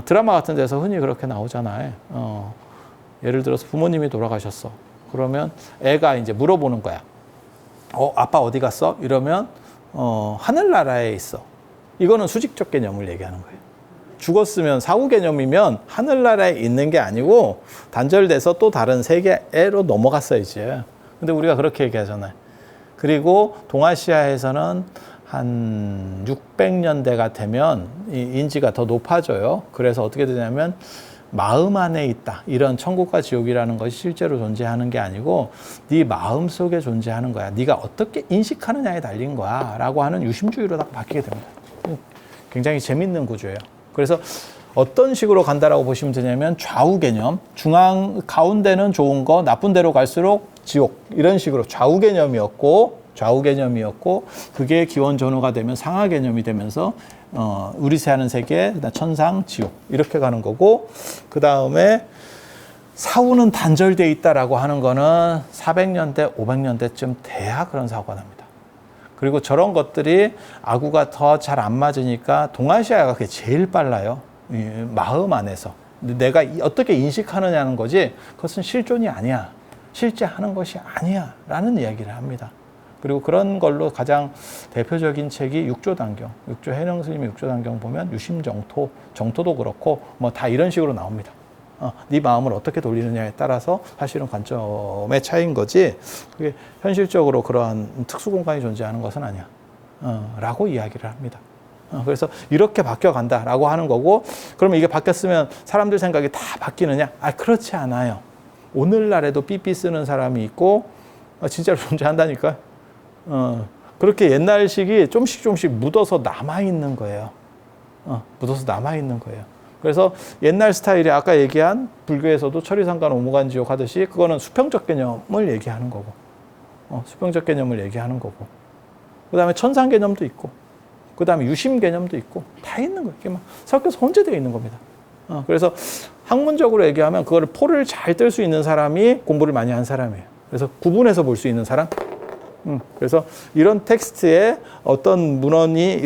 드라마 같은 데서 흔히 그렇게 나오잖아요. 예를 들어서 부모님이 돌아가셨어. 그러면 애가 이제 물어보는 거야. 아빠 어디 갔어? 이러면 하늘나라에 있어. 이거는 수직적 개념을 얘기하는 거예요. 죽었으면 사후 개념이면 하늘나라에 있는 게 아니고 단절돼서 또 다른 세계로 넘어갔어야지. 근데 우리가 그렇게 얘기하잖아요. 그리고 동아시아에서는 한 600년대가 되면 이 인지가 더 높아져요. 그래서 어떻게 되냐면 마음 안에 있다. 이런 천국과 지옥이라는 것이 실제로 존재하는 게 아니고 네 마음 속에 존재하는 거야. 네가 어떻게 인식하느냐에 달린 거야. 라고 하는 유심주의로 딱 바뀌게 됩니다. 굉장히 재밌는 구조예요. 그래서 어떤 식으로 간다라고 보시면 되냐면 좌우 개념, 중앙 가운데는 좋은 거, 나쁜 데로 갈수록 지옥, 이런 식으로 좌우 개념이었고 그게 기원 전후가 되면 상하 개념이 되면서 우리 사는 세계, 천상, 지옥 이렇게 가는 거고, 그 다음에 사후는 단절되어 있다라고 하는 거는 400년대, 500년대쯤 돼야 그런 사고가 납니다. 그리고 저런 것들이 아구가 더 잘 안 맞으니까 동아시아가 그게 제일 빨라요. 마음 안에서. 내가 어떻게 인식하느냐는 거지, 그것은 실존이 아니야. 실제 하는 것이 아니야. 라는 이야기를 합니다. 그리고 그런 걸로 가장 대표적인 책이 육조단경. 육조해능 스님의 육조단경 보면 유심정토, 정토도 그렇고 뭐 다 이런 식으로 나옵니다. 네 마음을 어떻게 돌리느냐에 따라서 사실은 관점의 차이인 거지, 그게 현실적으로 그러한 특수공간이 존재하는 것은 아니야. 라고 이야기를 합니다. 그래서 이렇게 바뀌어간다라고 하는 거고, 그러면 이게 바뀌었으면 사람들 생각이 다 바뀌느냐? 그렇지 않아요. 오늘날에도 삐삐 쓰는 사람이 있고, 진짜로 존재한다니까. 그렇게 옛날식이 조금씩 묻어서 남아있는 거예요. 묻어서 남아있는 거예요. 그래서 옛날 스타일이 아까 얘기한 불교에서도 천리상관 오무간지옥 하듯이 그거는 수평적 개념을 얘기하는 거고, 수평적 개념을 얘기하는 거고, 그 다음에 천상 개념도 있고, 그 다음에 유심 개념도 있고, 다 있는 거예요. 이게 막 섞여서 혼재되어 있는 겁니다. 그래서 학문적으로 얘기하면 그거를 포를 잘 뜰 수 있는 사람이 공부를 많이 한 사람이에요. 그래서 구분해서 볼 수 있는 사람. 그래서 이런 텍스트에 어떤 문헌이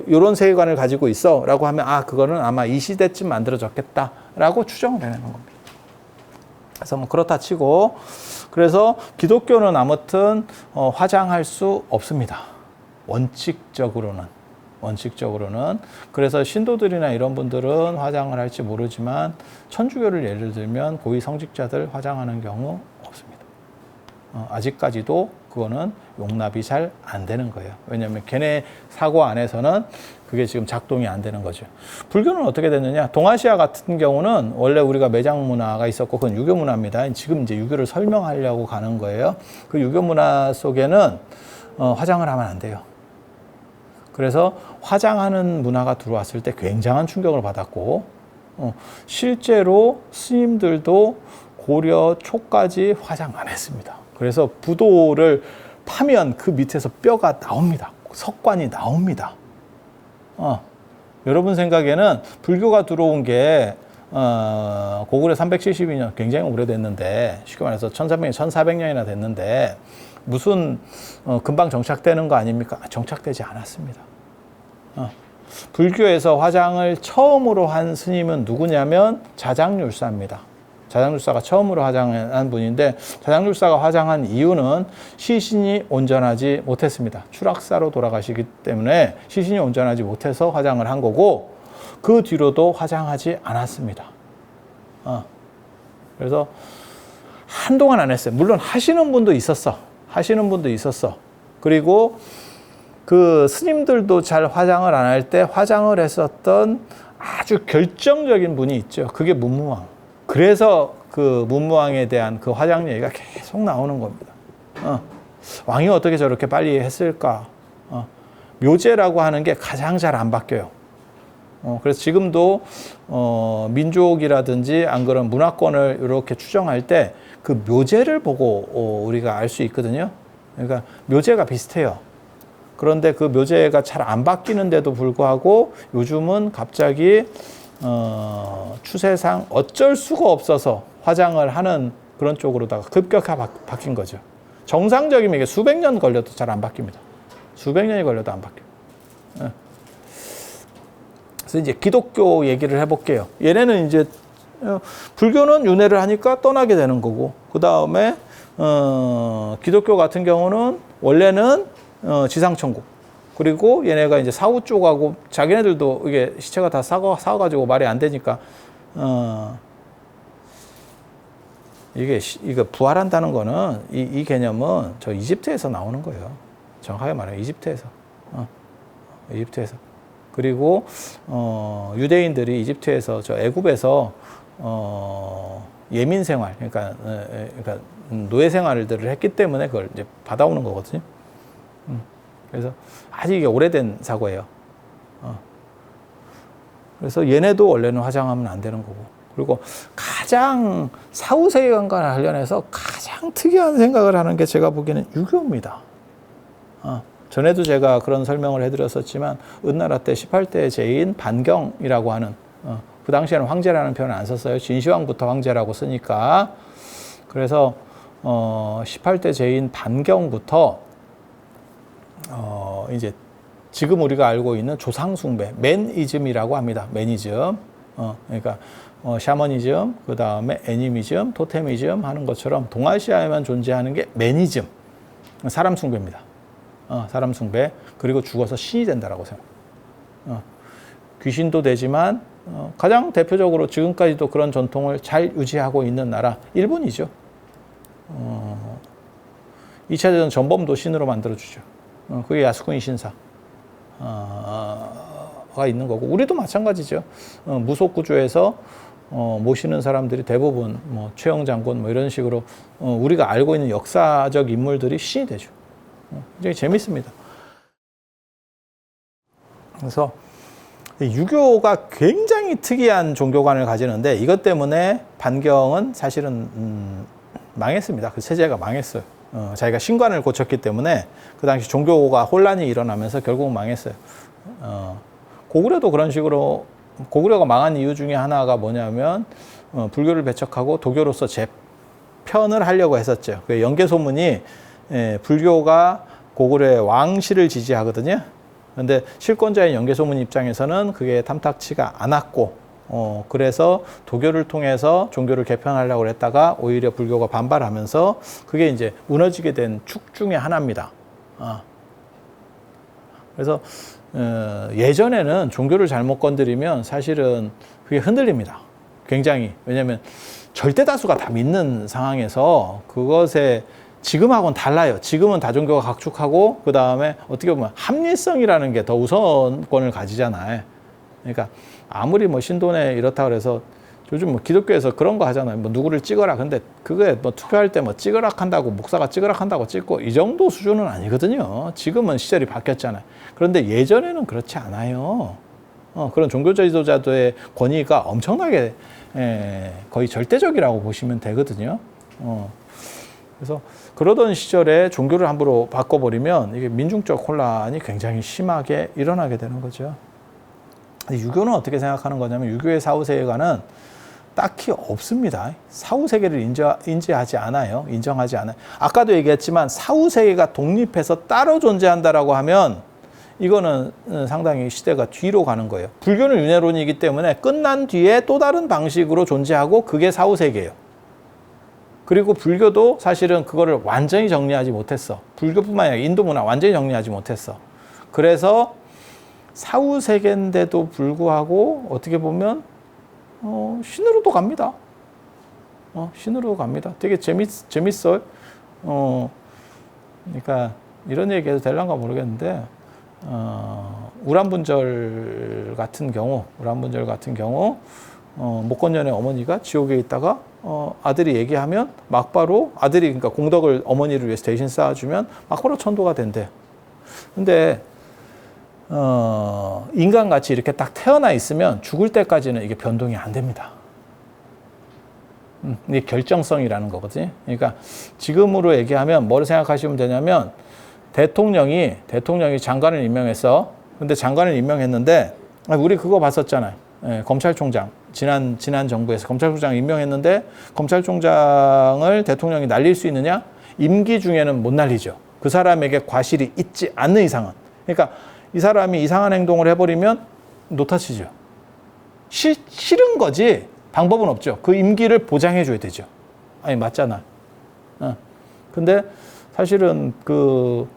이런 세계관을 가지고 있어 라고 하면, 그거는 아마 이 시대쯤 만들어졌겠다 라고 추정을 해내는 겁니다. 그래서 뭐 그렇다 치고, 그래서 기독교는 아무튼 화장할 수 없습니다. 원칙적으로는. 그래서 신도들이나 이런 분들은 화장을 할지 모르지만, 천주교를 예를 들면 고위 성직자들 화장하는 경우 없습니다. 아직까지도 그거는 용납이 잘 안 되는 거예요. 왜냐하면 걔네 사고 안에서는 그게 지금 작동이 안 되는 거죠. 불교는 어떻게 됐느냐? 동아시아 같은 경우는 원래 우리가 매장 문화가 있었고, 그건 유교 문화입니다. 지금 이제 유교를 설명하려고 가는 거예요. 그 유교 문화 속에는 화장을 하면 안 돼요. 그래서 화장하는 문화가 들어왔을 때 굉장한 충격을 받았고, 실제로 스님들도 고려 초까지 화장 안 했습니다. 그래서 부도를 파면 그 밑에서 뼈가 나옵니다. 석관이 나옵니다. 여러분 생각에는 불교가 들어온 게 고구려 372년 굉장히 오래됐는데, 쉽게 말해서 1300년, 1400년이나 됐는데 무슨 금방 정착되는 거 아닙니까? 정착되지 않았습니다. 불교에서 화장을 처음으로 한 스님은 누구냐면 자장률사입니다. 자장률사가 처음으로 화장한 분인데, 자장률사가 화장한 이유는 시신이 온전하지 못했습니다. 추락사로 돌아가시기 때문에 시신이 온전하지 못해서 화장을 한 거고, 그 뒤로도 화장하지 않았습니다. 그래서 한동안 안 했어요. 물론 하시는 분도 있었어. 그리고 그 스님들도 잘 화장을 안 할 때 화장을 했었던 아주 결정적인 분이 있죠. 그게 문무왕. 그래서 그 문무왕에 대한 그 화장 얘기가 계속 나오는 겁니다. 왕이 어떻게 저렇게 빨리 했을까? 묘제라고 하는 게 가장 잘 안 바뀌어요. 그래서 지금도 민족이라든지 안 그런 문화권을 이렇게 추정할 때 그 묘제를 보고 우리가 알 수 있거든요. 그러니까 묘제가 비슷해요. 그런데 그 묘제가 잘 안 바뀌는데도 불구하고 요즘은 갑자기 추세상 어쩔 수가 없어서 화장을 하는 그런 쪽으로다가 급격하게 바뀐 거죠. 정상적이면 이게 수백 년 걸려도 잘 안 바뀝니다. 수백 년이 걸려도 안 바뀌어요. 그래서 이제 기독교 얘기를 해볼게요. 얘네는 이제 불교는 윤회를 하니까 떠나게 되는 거고, 그 다음에 기독교 같은 경우는 원래는 지상천국, 그리고 얘네가 이제 사후 쪽하고 자기네들도 이게 시체가 다 싸워가지고 말이 안 되니까 이게 부활한다는 거는 이 개념은 저 이집트에서 나오는 거예요. 정확하게 말하면 이집트에서. 그리고 유대인들이 이집트에서 저 애굽에서 예민 생활, 그러니까 노예 생활들을 했기 때문에 그걸 이제 받아오는 거거든요. 그래서 아직 이게 오래된 사고예요. 그래서 얘네도 원래는 화장하면 안 되는 거고, 그리고 가장 사후 세계관과 관련해서 가장 특이한 생각을 하는 게 제가 보기에는 유교입니다. 전에도 제가 그런 설명을 해드렸었지만, 은나라 때 18대 제인 반경이라고 하는, 그 당시에는 황제라는 표현을 안 썼어요. 진시황부터 황제라고 쓰니까. 그래서 18대 제인 반경부터 이제 지금 우리가 알고 있는 조상숭배, 매니즘이라고 합니다. 매니즘. 그러니까 샤머니즘, 그 다음에 애니미즘, 토테미즘 하는 것처럼 동아시아에만 존재하는 게 매니즘, 사람 숭배입니다. 사람 숭배. 그리고 죽어서 신이 된다라고 생각. 귀신도 되지만 가장 대표적으로 지금까지도 그런 전통을 잘 유지하고 있는 나라 일본이죠. 2차 대전 전범도 신으로 만들어주죠. 그게 야스쿠니 신사가 있는 거고, 우리도 마찬가지죠. 무속구조에서 모시는 사람들이 대부분 뭐 최영 장군 뭐 이런 식으로 우리가 알고 있는 역사적 인물들이 신이 되죠. 굉장히 재밌습니다. 그래서 유교가 굉장히 특이한 종교관을 가지는데 이것 때문에 반경은 사실은 망했습니다. 그 체제가 망했어요. 자기가 신관을 고쳤기 때문에 그 당시 종교가 혼란이 일어나면서 결국 망했어요. 고구려도 그런 식으로 고구려가 망한 이유 중에 하나가 뭐냐면 불교를 배척하고 도교로서 재편을 하려고 했었죠. 그 연개소문이 불교가 고구려의 왕실을 지지하거든요. 그런데 실권자인 연개소문 입장에서는 그게 탐탁치가 않았고 그래서 도교를 통해서 종교를 개편하려고 했다가 오히려 불교가 반발하면서 그게 이제 무너지게 된 축 중에 하나입니다. 그래서 예전에는 종교를 잘못 건드리면 사실은 그게 흔들립니다. 굉장히. 왜냐하면 절대 다수가 다 믿는 상황에서 그것에 지금하고는 달라요. 지금은 다종교가 각축하고 그 다음에 어떻게 보면 합리성이라는 게 더 우선권을 가지잖아요. 그러니까 아무리 뭐 신도네 이렇다 그래서 요즘 뭐 기독교에서 그런 거 하잖아요. 뭐 누구를 찍어라. 근데 그게 뭐 투표할 때 뭐 찍으라 한다고 목사가 찍으라 한다고 찍고 이 정도 수준은 아니거든요. 지금은 시절이 바뀌었잖아요. 그런데 예전에는 그렇지 않아요. 그런 종교 지도자들의 권위가 엄청나게 거의 절대적이라고 보시면 되거든요. 그래서 그러던 시절에 종교를 함부로 바꿔버리면 이게 민중적 혼란이 굉장히 심하게 일어나게 되는 거죠. 유교는 어떻게 생각하는 거냐면 유교의 사후세계관은 딱히 없습니다. 사후세계를 인지하지 않아요. 인정하지 않아요. 아까도 얘기했지만 사후세계가 독립해서 따로 존재한다라고 하면 이거는 상당히 시대가 뒤로 가는 거예요. 불교는 윤회론이기 때문에 끝난 뒤에 또 다른 방식으로 존재하고 그게 사후세계예요. 그리고 불교도 사실은 그거를 완전히 정리하지 못했어. 불교뿐만 아니라 인도 문화 완전히 정리하지 못했어. 그래서 사후세계인데도 불구하고 어떻게 보면 신으로도 갑니다. 신으로 갑니다. 되게 재밌어요. 그러니까 이런 얘기해도 될란가 모르겠는데 우람분절 같은 경우 목건년의 어머니가 지옥에 있다가 아들이 얘기하면 막바로 아들이 그러니까 공덕을 어머니를 위해서 대신 쌓아주면 막바로 천도가 된대. 근데 인간같이 이렇게 딱 태어나 있으면 죽을 때까지는 이게 변동이 안 됩니다. 이게 결정성이라는 거거든요. 그러니까 지금으로 얘기하면 뭐를 생각하시면 되냐면 대통령이 장관을 임명했어. 근데 장관을 임명했는데 우리 그거 봤었잖아요. 검찰총장 지난 정부에서 검찰총장 임명했는데 검찰총장을 대통령이 날릴 수 있느냐? 임기 중에는 못 날리죠. 그 사람에게 과실이 있지 않는 이상은. 그러니까 이 사람이 이상한 행동을 해버리면 노타치죠. 싫은 거지 방법은 없죠. 그 임기를 보장해줘야 되죠. 아니 맞잖아. 근데 사실은 그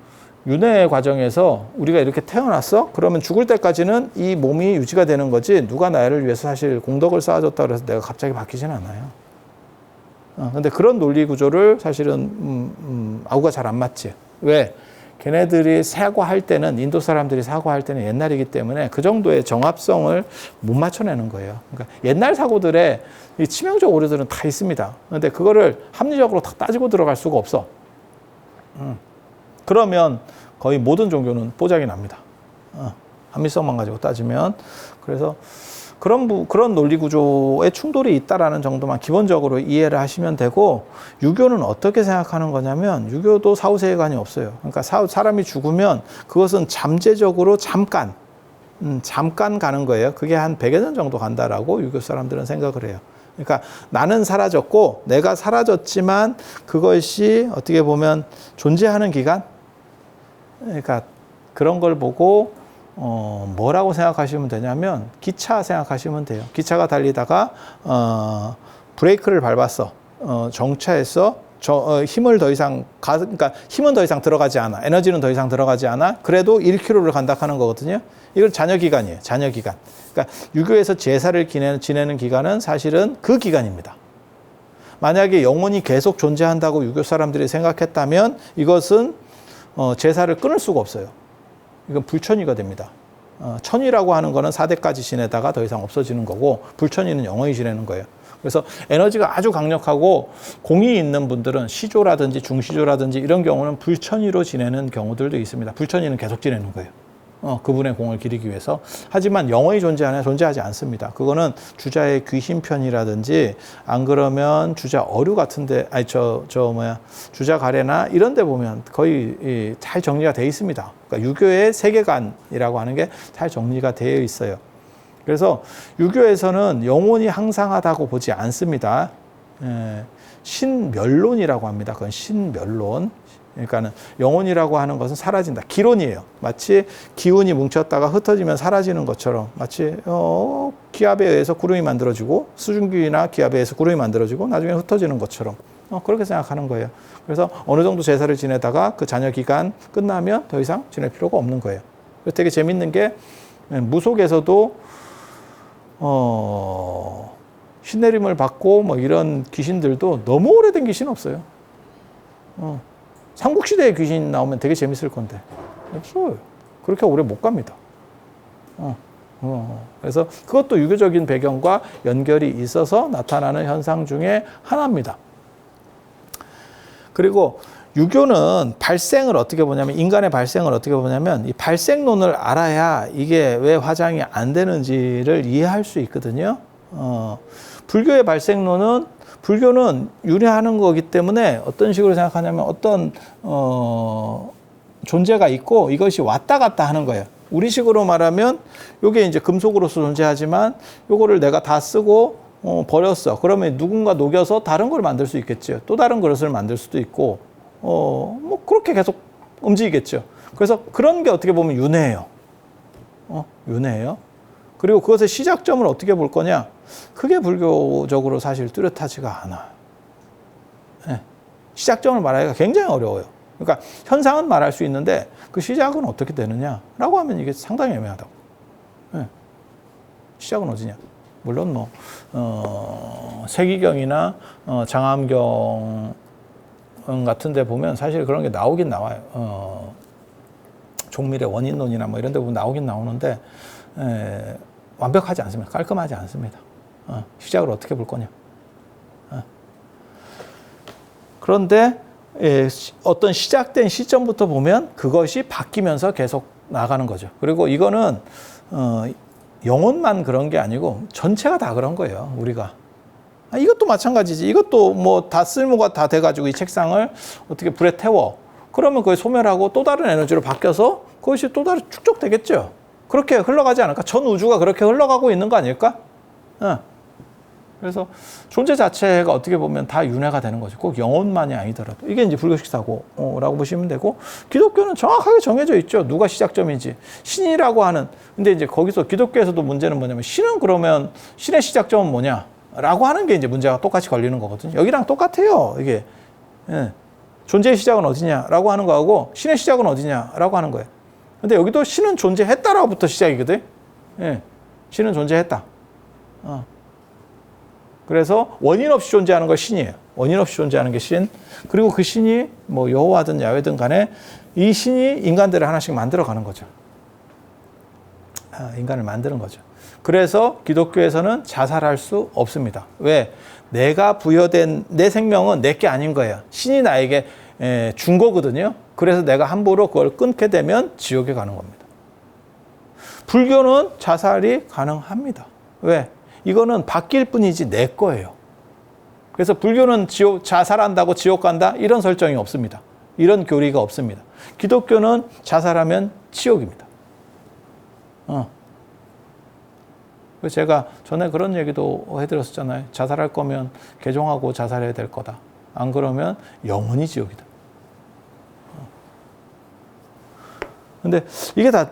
윤회 과정에서 우리가 이렇게 태어났어? 그러면 죽을 때까지는 이 몸이 유지가 되는 거지 누가 나를 위해서 사실 공덕을 쌓아줬다 그래서 내가 갑자기 바뀌지는 않아요. 근데 그런 논리 구조를 사실은 아우가 잘 안 맞지. 왜? 걔네들이 사고할 때는 인도 사람들이 사고할 때는 옛날이기 때문에 그 정도의 정합성을 못 맞춰내는 거예요. 그러니까 옛날 사고들의 이 치명적 오류들은 다 있습니다. 그런데 그거를 합리적으로 다 따지고 들어갈 수가 없어. 그러면 거의 모든 종교는 뽀짝이 납니다. 합리성만 가지고 따지면. 그래서 그런 논리 구조의 충돌이 있다라는 정도만 기본적으로 이해를 하시면 되고, 유교는 어떻게 생각하는 거냐면 유교도 사후세계관이 없어요. 그러니까 사람이 죽으면 그것은 잠재적으로 잠깐 가는 거예요. 그게 한 100여 년 정도 간다라고 유교 사람들은 생각을 해요. 그러니까 나는 사라졌고 내가 사라졌지만 그것이 어떻게 보면 존재하는 기간? 그러니까 그런 걸 보고 뭐라고 생각하시면 되냐면 기차 생각하시면 돼요. 기차가 달리다가 브레이크를 밟았어. 정차했어. 힘을 더 이상 그러니까 힘은 더 이상 들어가지 않아. 에너지는 더 이상 들어가지 않아. 그래도 1km를 간다 하는 거거든요. 이건 잔여기간이에요. 잔여기간. 그러니까 유교에서 제사를 지내는 기간은 사실은 그 기간입니다. 만약에 영혼이 계속 존재한다고 유교 사람들이 생각했다면 이것은 제사를 끊을 수가 없어요. 이건 불천이가 됩니다. 천이라고 하는 거는 4대까지 지내다가 더 이상 없어지는 거고 불천이는 영원히 지내는 거예요. 그래서 에너지가 아주 강력하고 공이 있는 분들은 시조라든지 중시조라든지 이런 경우는 불천이로 지내는 경우들도 있습니다. 불천이는 계속 지내는 거예요. 그분의 공을 기리기 위해서. 하지만 영원히 존재하지 않습니다. 그거는 주자의 귀신편이라든지 안 그러면 주자 어류 같은데, 주자 가래나 이런 데 보면 거의 잘 정리가 돼 있습니다. 그러니까 유교의 세계관이라고 하는 게 잘 정리가 되어 있어요. 그래서 유교에서는 영혼이 항상하다고 보지 않습니다. 신멸론이라고 합니다. 그건 신멸론. 그러니까는 영혼이라고 하는 것은 사라진다. 기론이에요. 마치 기운이 뭉쳤다가 흩어지면 사라지는 것처럼, 마치 기압에 의해서 구름이 만들어지고, 수증기나 기압에 의해서 구름이 만들어지고 나중에 흩어지는 것처럼 그렇게 생각하는 거예요. 그래서 어느 정도 제사를 지내다가 그 잔여 기간 끝나면 더 이상 지낼 필요가 없는 거예요. 그래서 되게 재밌는 게 무속에서도 신내림을 받고 뭐 이런 귀신들도 너무 오래된 귀신 없어요. 삼국시대의 귀신 나오면 되게 재밌을 건데 없어요. 그렇게 오래 못 갑니다. 그래서 그것도 유교적인 배경과 연결이 있어서 나타나는 현상 중에 하나입니다. 그리고 유교는 발생을 어떻게 보냐면, 인간의 발생을 어떻게 보냐면, 이 발생론을 알아야 이게 왜 화장이 안 되는지를 이해할 수 있거든요. 불교의 발생론은, 불교는 유래하는 거기 때문에 어떤 식으로 생각하냐면 어떤 존재가 있고 이것이 왔다 갔다 하는 거예요. 우리식으로 말하면 이게 이제 금속으로서 존재하지만 요거를 내가 다 쓰고 버렸어. 그러면 누군가 녹여서 다른 걸 만들 수 있겠죠. 또 다른 그릇을 만들 수도 있고 뭐 그렇게 계속 움직이겠죠. 그래서 그런 게 어떻게 보면 윤회예요. 윤회예요. 그리고 그것의 시작점을 어떻게 볼 거냐? 그게 불교적으로 사실 뚜렷하지가 않아. 네. 시작점을 말하기가 굉장히 어려워요. 그러니까 현상은 말할 수 있는데 그 시작은 어떻게 되느냐라고 하면 이게 상당히 애매하다고. 네. 시작은 어디냐? 물론 뭐 세기경이나 장암경 같은 데 보면 사실 그런 게 나오긴 나와요. 종밀의 원인론이나 뭐 이런 데 보면 나오긴 나오는데 완벽하지 않습니다. 깔끔하지 않습니다. 시작을 어떻게 볼 거냐. 그런데 어떤 시작된 시점부터 보면 그것이 바뀌면서 계속 나가는 거죠. 그리고 이거는 영혼만 그런 게 아니고 전체가 다 그런 거예요. 우리가. 이것도 마찬가지지. 이것도 뭐 다 쓸모가 다 돼가지고 이 책상을 어떻게 불에 태워. 그러면 그게 소멸하고 또 다른 에너지로 바뀌어서 그것이 또 다른 축적되겠죠. 그렇게 흘러가지 않을까? 전 우주가 그렇게 흘러가고 있는 거 아닐까? 그래서 존재 자체가 어떻게 보면 다 윤회가 되는 거죠. 꼭 영혼만이 아니더라도. 이게 이제 불교식 사고라고 보시면 되고, 기독교는 정확하게 정해져 있죠. 누가 시작점인지. 신이라고 하는, 근데 이제 거기서 기독교에서도 문제는 뭐냐면, 신은 그러면, 신의 시작점은 뭐냐? 라고 하는 게 이제 문제가 똑같이 걸리는 거거든요. 여기랑 똑같아요. 이게. 존재의 시작은 어디냐라고 하는 거하고, 신의 시작은 어디냐라고 하는 거예요. 근데 여기도 신은 존재했다라고부터 시작이거든. 신은 존재했다. 그래서 원인 없이 존재하는 거 신이에요. 원인 없이 존재하는 게 신. 그리고 그 신이 뭐 여호와든 야훼든 간에 이 신이 인간들을 하나씩 만들어가는 거죠. 인간을 만드는 거죠. 그래서 기독교에서는 자살할 수 없습니다. 왜? 내가 부여된 내 생명은 내게 아닌 거예요. 신이 나에게 준 거거든요. 그래서 내가 함부로 그걸 끊게 되면 지옥에 가는 겁니다. 불교는 자살이 가능합니다. 왜? 이거는 바뀔 뿐이지 내 거예요. 그래서 불교는 자살한다고 지옥 간다? 이런 설정이 없습니다. 이런 교리가 없습니다. 기독교는 자살하면 지옥입니다. 제가 전에 그런 얘기도 해드렸었잖아요. 자살할 거면 개종하고 자살해야 될 거다. 안 그러면 영원히 지옥이다. 근데 이게 다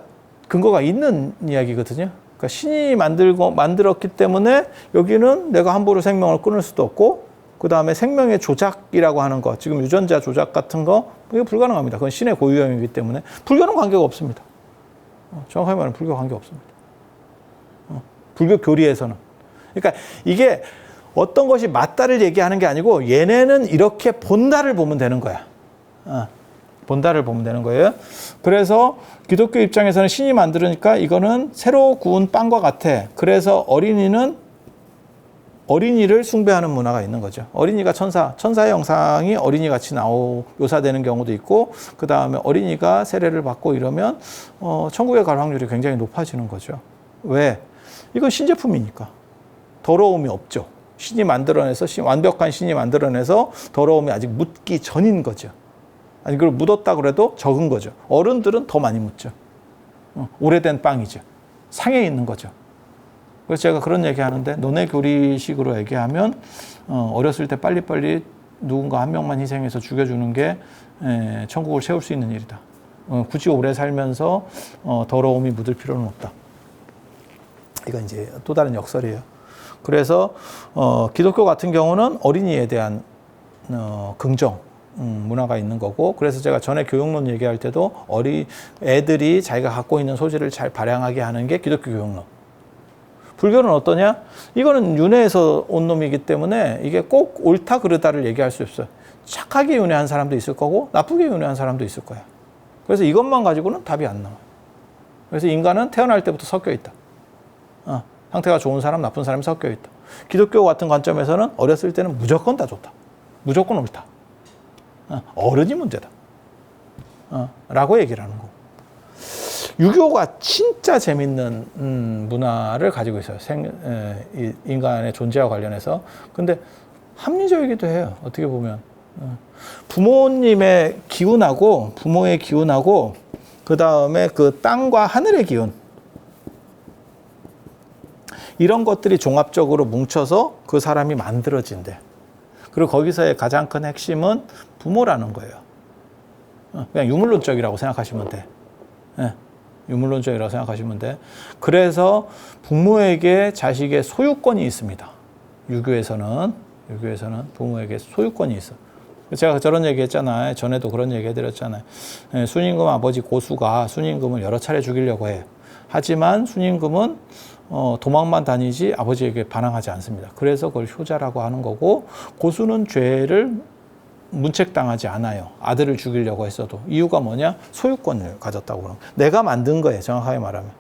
근거가 있는 이야기거든요. 그러니까 신이 만들었기 때문에 여기는 내가 함부로 생명을 끊을 수도 없고, 그 다음에 생명의 조작이라고 하는 거, 지금 유전자 조작 같은 거, 이게 불가능합니다. 그건 신의 고유형이기 때문에 불교는 관계가 없습니다. 정확하게 말하면 불교 관계 없습니다. 불교 교리에서는. 그러니까 이게 어떤 것이 맞다를 얘기하는 게 아니고 얘네는 이렇게 본다를 보면 되는 거야. 본다를 보면 되는 거예요. 그래서 기독교 입장에서는 신이 만들으니까 이거는 새로 구운 빵과 같아. 그래서 어린이를 숭배하는 문화가 있는 거죠. 어린이가 천사의 형상이 어린이 같이 묘사되는 경우도 있고, 그 다음에 어린이가 세례를 받고 이러면 천국에 갈 확률이 굉장히 높아지는 거죠. 왜? 이건 신제품이니까 더러움이 없죠. 완벽한 신이 만들어내서 더러움이 아직 묻기 전인 거죠. 아니, 그리고 묻었다 그래도 적은 거죠. 어른들은 더 많이 묻죠. 오래된 빵이죠. 상해 있는 거죠. 그래서 제가 그런 얘기 하는데, 너네 교리식으로 얘기하면 어렸을 때 빨리빨리 누군가 한 명만 희생해서 죽여주는 게 천국을 세울 수 있는 일이다. 굳이 오래 살면서 더러움이 묻을 필요는 없다. 이건 이제 또 다른 역설이에요. 그래서 기독교 같은 경우는 어린이에 대한 긍정 문화가 있는 거고, 그래서 제가 전에 교육론 얘기할 때도 애들이 자기가 갖고 있는 소질을 잘 발양하게 하는 게 기독교 교육론. 불교는 어떠냐? 이거는 윤회에서 온 놈이기 때문에 이게 꼭 옳다 그르다를 얘기할 수 없어요. 착하게 윤회한 사람도 있을 거고 나쁘게 윤회한 사람도 있을 거야. 그래서 이것만 가지고는 답이 안 나와요. 그래서 인간은 태어날 때부터 섞여 있다. 상태가 좋은 사람, 나쁜 사람이 섞여 있다. 기독교 같은 관점에서는 어렸을 때는 무조건 다 좋다. 무조건 옳다. 어른이 문제다. 라고 얘기를 하는 거고. 유교가 진짜 재밌는 문화를 가지고 있어요. 인간의 존재와 관련해서. 근데 합리적이기도 해요. 어떻게 보면. 부모의 기운하고, 그 다음에 그 땅과 하늘의 기운. 이런 것들이 종합적으로 뭉쳐서 그 사람이 만들어진대. 그리고 거기서의 가장 큰 핵심은 부모라는 거예요. 그냥 유물론적이라고 생각하시면 돼. 유물론적이라고 생각하시면 돼. 그래서 부모에게 자식의 소유권이 있습니다. 유교에서는 부모에게 소유권이 있어. 제가 저런 얘기 했잖아요. 전에도 그런 얘기 해드렸잖아요. 순임금 아버지 고수가 순임금을 여러 차례 죽이려고 해요. 하지만 순임금은 도망만 다니지 아버지에게 반항하지 않습니다. 그래서 그걸 효자라고 하는 거고, 고수는 죄를 문책당하지 않아요. 아들을 죽이려고 했어도. 이유가 뭐냐? 소유권을 가졌다고 그러는 거예요. 내가 만든 거예요. 정확하게 말하면.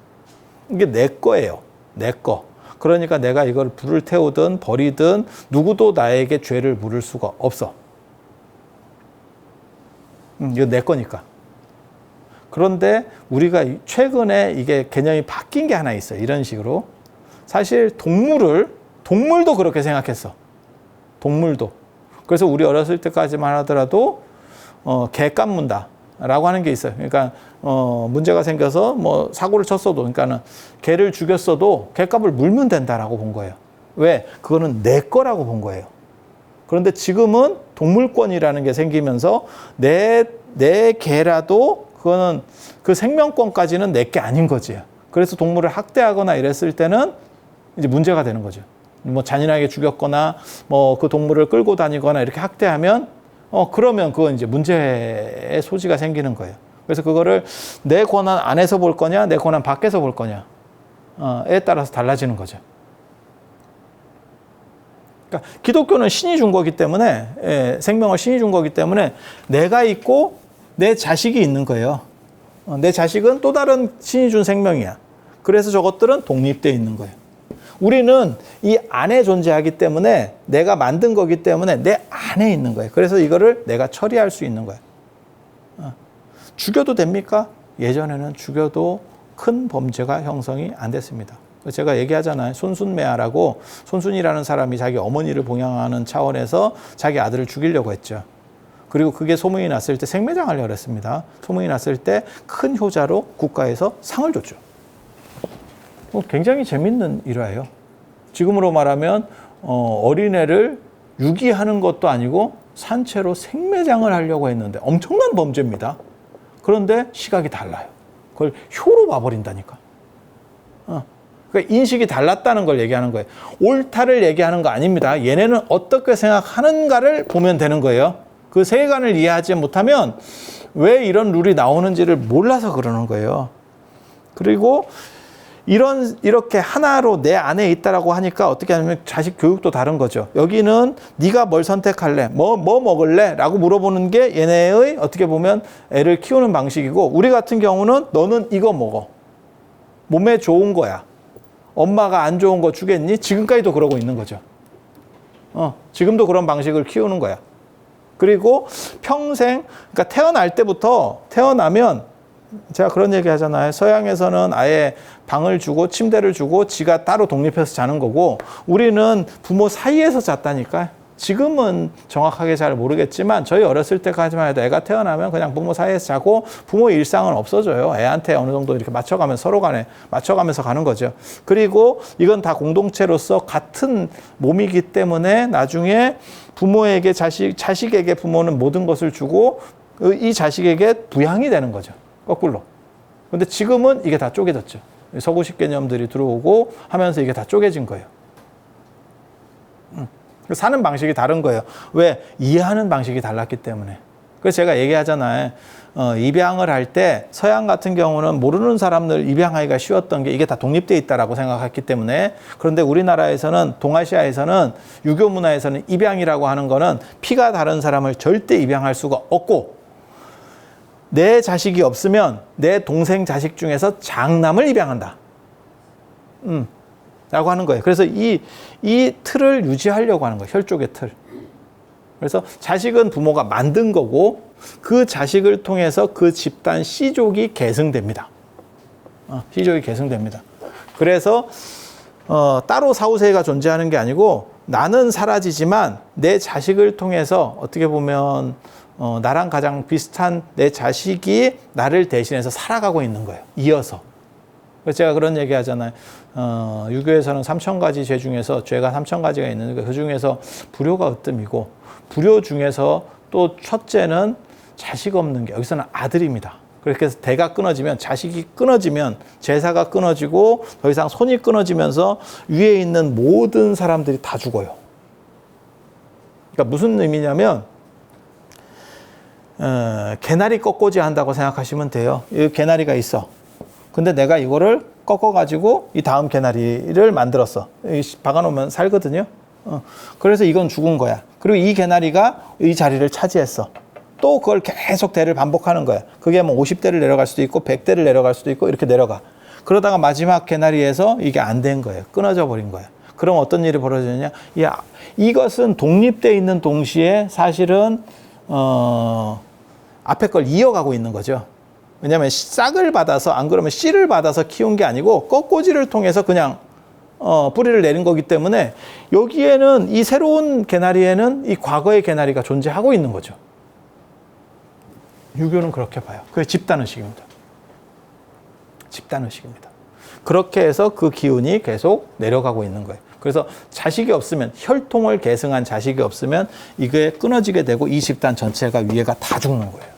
이게 내 거예요. 내 거. 그러니까 내가 이걸 불을 태우든 버리든 누구도 나에게 죄를 물을 수가 없어. 이거 내 거니까. 그런데 우리가 최근에 이게 개념이 바뀐 게 하나 있어요. 이런 식으로. 사실 동물도 그렇게 생각했어. 동물도. 그래서 우리 어렸을 때까지만 하더라도 개 깎문다 라고 하는 게 있어요. 그러니까 문제가 생겨서 뭐 사고를 쳤어도, 그러니까는 개를 죽였어도 개값을 물면 된다라고 본 거예요. 왜? 그거는 내 거라고 본 거예요. 그런데 지금은 동물권이라는 게 생기면서 내 개라도 그거는 그 생명권까지는 내 게 아닌 거지. 그래서 동물을 학대하거나 이랬을 때는 이제 문제가 되는 거죠. 뭐 잔인하게 죽였거나 뭐 그 동물을 끌고 다니거나 이렇게 학대하면 그러면 그건 이제 문제의 소지가 생기는 거예요. 그래서 그거를 내 권한 안에서 볼 거냐, 내 권한 밖에서 볼 거냐에 따라서 달라지는 거죠. 그러니까 기독교는 신이 준 거기 때문에, 생명을 신이 준 거기 때문에 내가 있고 내 자식이 있는 거예요. 내 자식은 또 다른 신이 준 생명이야. 그래서 저것들은 독립되어 있는 거예요. 우리는 이 안에 존재하기 때문에, 내가 만든 거기 때문에 내 안에 있는 거예요. 그래서 이거를 내가 처리할 수 있는 거예요. 죽여도 됩니까? 예전에는 죽여도 큰 범죄가 형성이 안 됐습니다. 제가 얘기하잖아요. 손순매화라고, 손순이라는 사람이 자기 어머니를 봉양하는 차원에서 자기 아들을 죽이려고 했죠. 그리고 그게 소문이 났을 때 생매장하려고 했습니다. 소문이 났을 때 큰 효자로 국가에서 상을 줬죠. 굉장히 재밌는 일화예요. 지금으로 말하면 어린애를 유기하는 것도 아니고 산채로 생매장을 하려고 했는데 엄청난 범죄입니다. 그런데 시각이 달라요. 그걸 효로 봐버린다니까. 그러니까 인식이 달랐다는 걸 얘기하는 거예요. 옳다를 얘기하는 거 아닙니다. 얘네는 어떻게 생각하는가를 보면 되는 거예요. 그 세계관을 이해하지 못하면 왜 이런 룰이 나오는지를 몰라서 그러는 거예요. 그리고 이렇게 하나로 내 안에 있다라고 하니까 어떻게 하냐면 자식 교육도 다른 거죠. 여기는 네가 뭘 선택할래? 뭐 먹을래? 라고 물어보는 게 얘네의 어떻게 보면 애를 키우는 방식이고, 우리 같은 경우는 너는 이거 먹어. 몸에 좋은 거야. 엄마가 안 좋은 거 주겠니? 지금까지도 그러고 있는 거죠. 지금도 그런 방식을 키우는 거야. 그리고 평생, 그러니까 태어날 때부터 태어나면 제가 그런 얘기 하잖아요. 서양에서는 아예 방을 주고 침대를 주고 지가 따로 독립해서 자는 거고, 우리는 부모 사이에서 잤다니까요. 지금은 정확하게 잘 모르겠지만 저희 어렸을 때까지만 해도 애가 태어나면 그냥 부모 사이에서 자고 부모의 일상은 없어져요. 애한테 어느 정도 이렇게 맞춰가면서 서로 간에 맞춰가면서 가는 거죠. 그리고 이건 다 공동체로서 같은 몸이기 때문에 나중에 부모에게 자식에게 부모는 모든 것을 주고 이 자식에게 부양이 되는 거죠. 거꾸로. 근데 지금은 이게 다 쪼개졌죠. 서구식 개념들이 들어오고 하면서 이게 다 쪼개진 거예요. 사는 방식이 다른 거예요. 왜? 이해하는 방식이 달랐기 때문에. 그래서 제가 얘기하잖아요. 입양을 할 때 서양 같은 경우는 모르는 사람들 입양하기가 쉬웠던 게 이게 다 독립되어 있다라고 생각했기 때문에. 그런데 우리나라에서는, 동아시아에서는, 유교 문화에서는 입양이라고 하는 거는 피가 다른 사람을 절대 입양할 수가 없고, 내 자식이 없으면 내 동생 자식 중에서 장남을 입양한다. 라고 하는 거예요. 그래서 이 틀을 유지하려고 하는 거예요. 혈족의 틀. 그래서 자식은 부모가 만든 거고, 그 자식을 통해서 그 집단 씨족이 계승됩니다. 씨족이 계승됩니다. 그래서 따로 사후세가 존재하는 게 아니고, 나는 사라지지만 내 자식을 통해서 어떻게 보면 나랑 가장 비슷한 내 자식이 나를 대신해서 살아가고 있는 거예요. 이어서. 그래서 제가 그런 얘기 하잖아요. 유교에서는 3,000가지 죄 중에서 죄가 3,000가지가 있는데 그 중에서 불효가 으뜸이고, 불효 중에서 또 첫째는 자식 없는 게, 여기서는 아들입니다. 그렇게 해서 대가 끊어지면, 자식이 끊어지면 제사가 끊어지고 더 이상 손이 끊어지면서 위에 있는 모든 사람들이 다 죽어요. 그러니까 무슨 의미냐면 개나리 꺾고지 한다고 생각하시면 돼요. 이 개나리가 있어. 근데 내가 이거를 꺾어가지고 이 다음 개나리를 만들었어. 박아놓으면 살거든요. 그래서 이건 죽은 거야. 그리고 이 개나리가 이 자리를 차지했어. 또 그걸 계속 대를 반복하는 거야. 그게 뭐 50대를 내려갈 수도 있고 100대를 내려갈 수도 있고 이렇게 내려가. 그러다가 마지막 개나리에서 이게 안 된 거예요. 끊어져 버린 거야. 그럼 어떤 일이 벌어지느냐? 이것은 독립되어 있는 동시에 사실은 앞에 걸 이어가고 있는 거죠. 왜냐하면 싹을 받아서, 안 그러면 씨를 받아서 키운 게 아니고 꺾고지를 통해서 그냥 뿌리를 내린 거기 때문에, 여기에는, 이 새로운 개나리에는 이 과거의 개나리가 존재하고 있는 거죠. 유교는 그렇게 봐요. 그게 집단의식입니다. 집단의식입니다. 그렇게 해서 그 기운이 계속 내려가고 있는 거예요. 그래서 자식이 없으면, 혈통을 계승한 자식이 없으면 이게 끊어지게 되고 이 집단 전체가 위에가 다 죽는 거예요.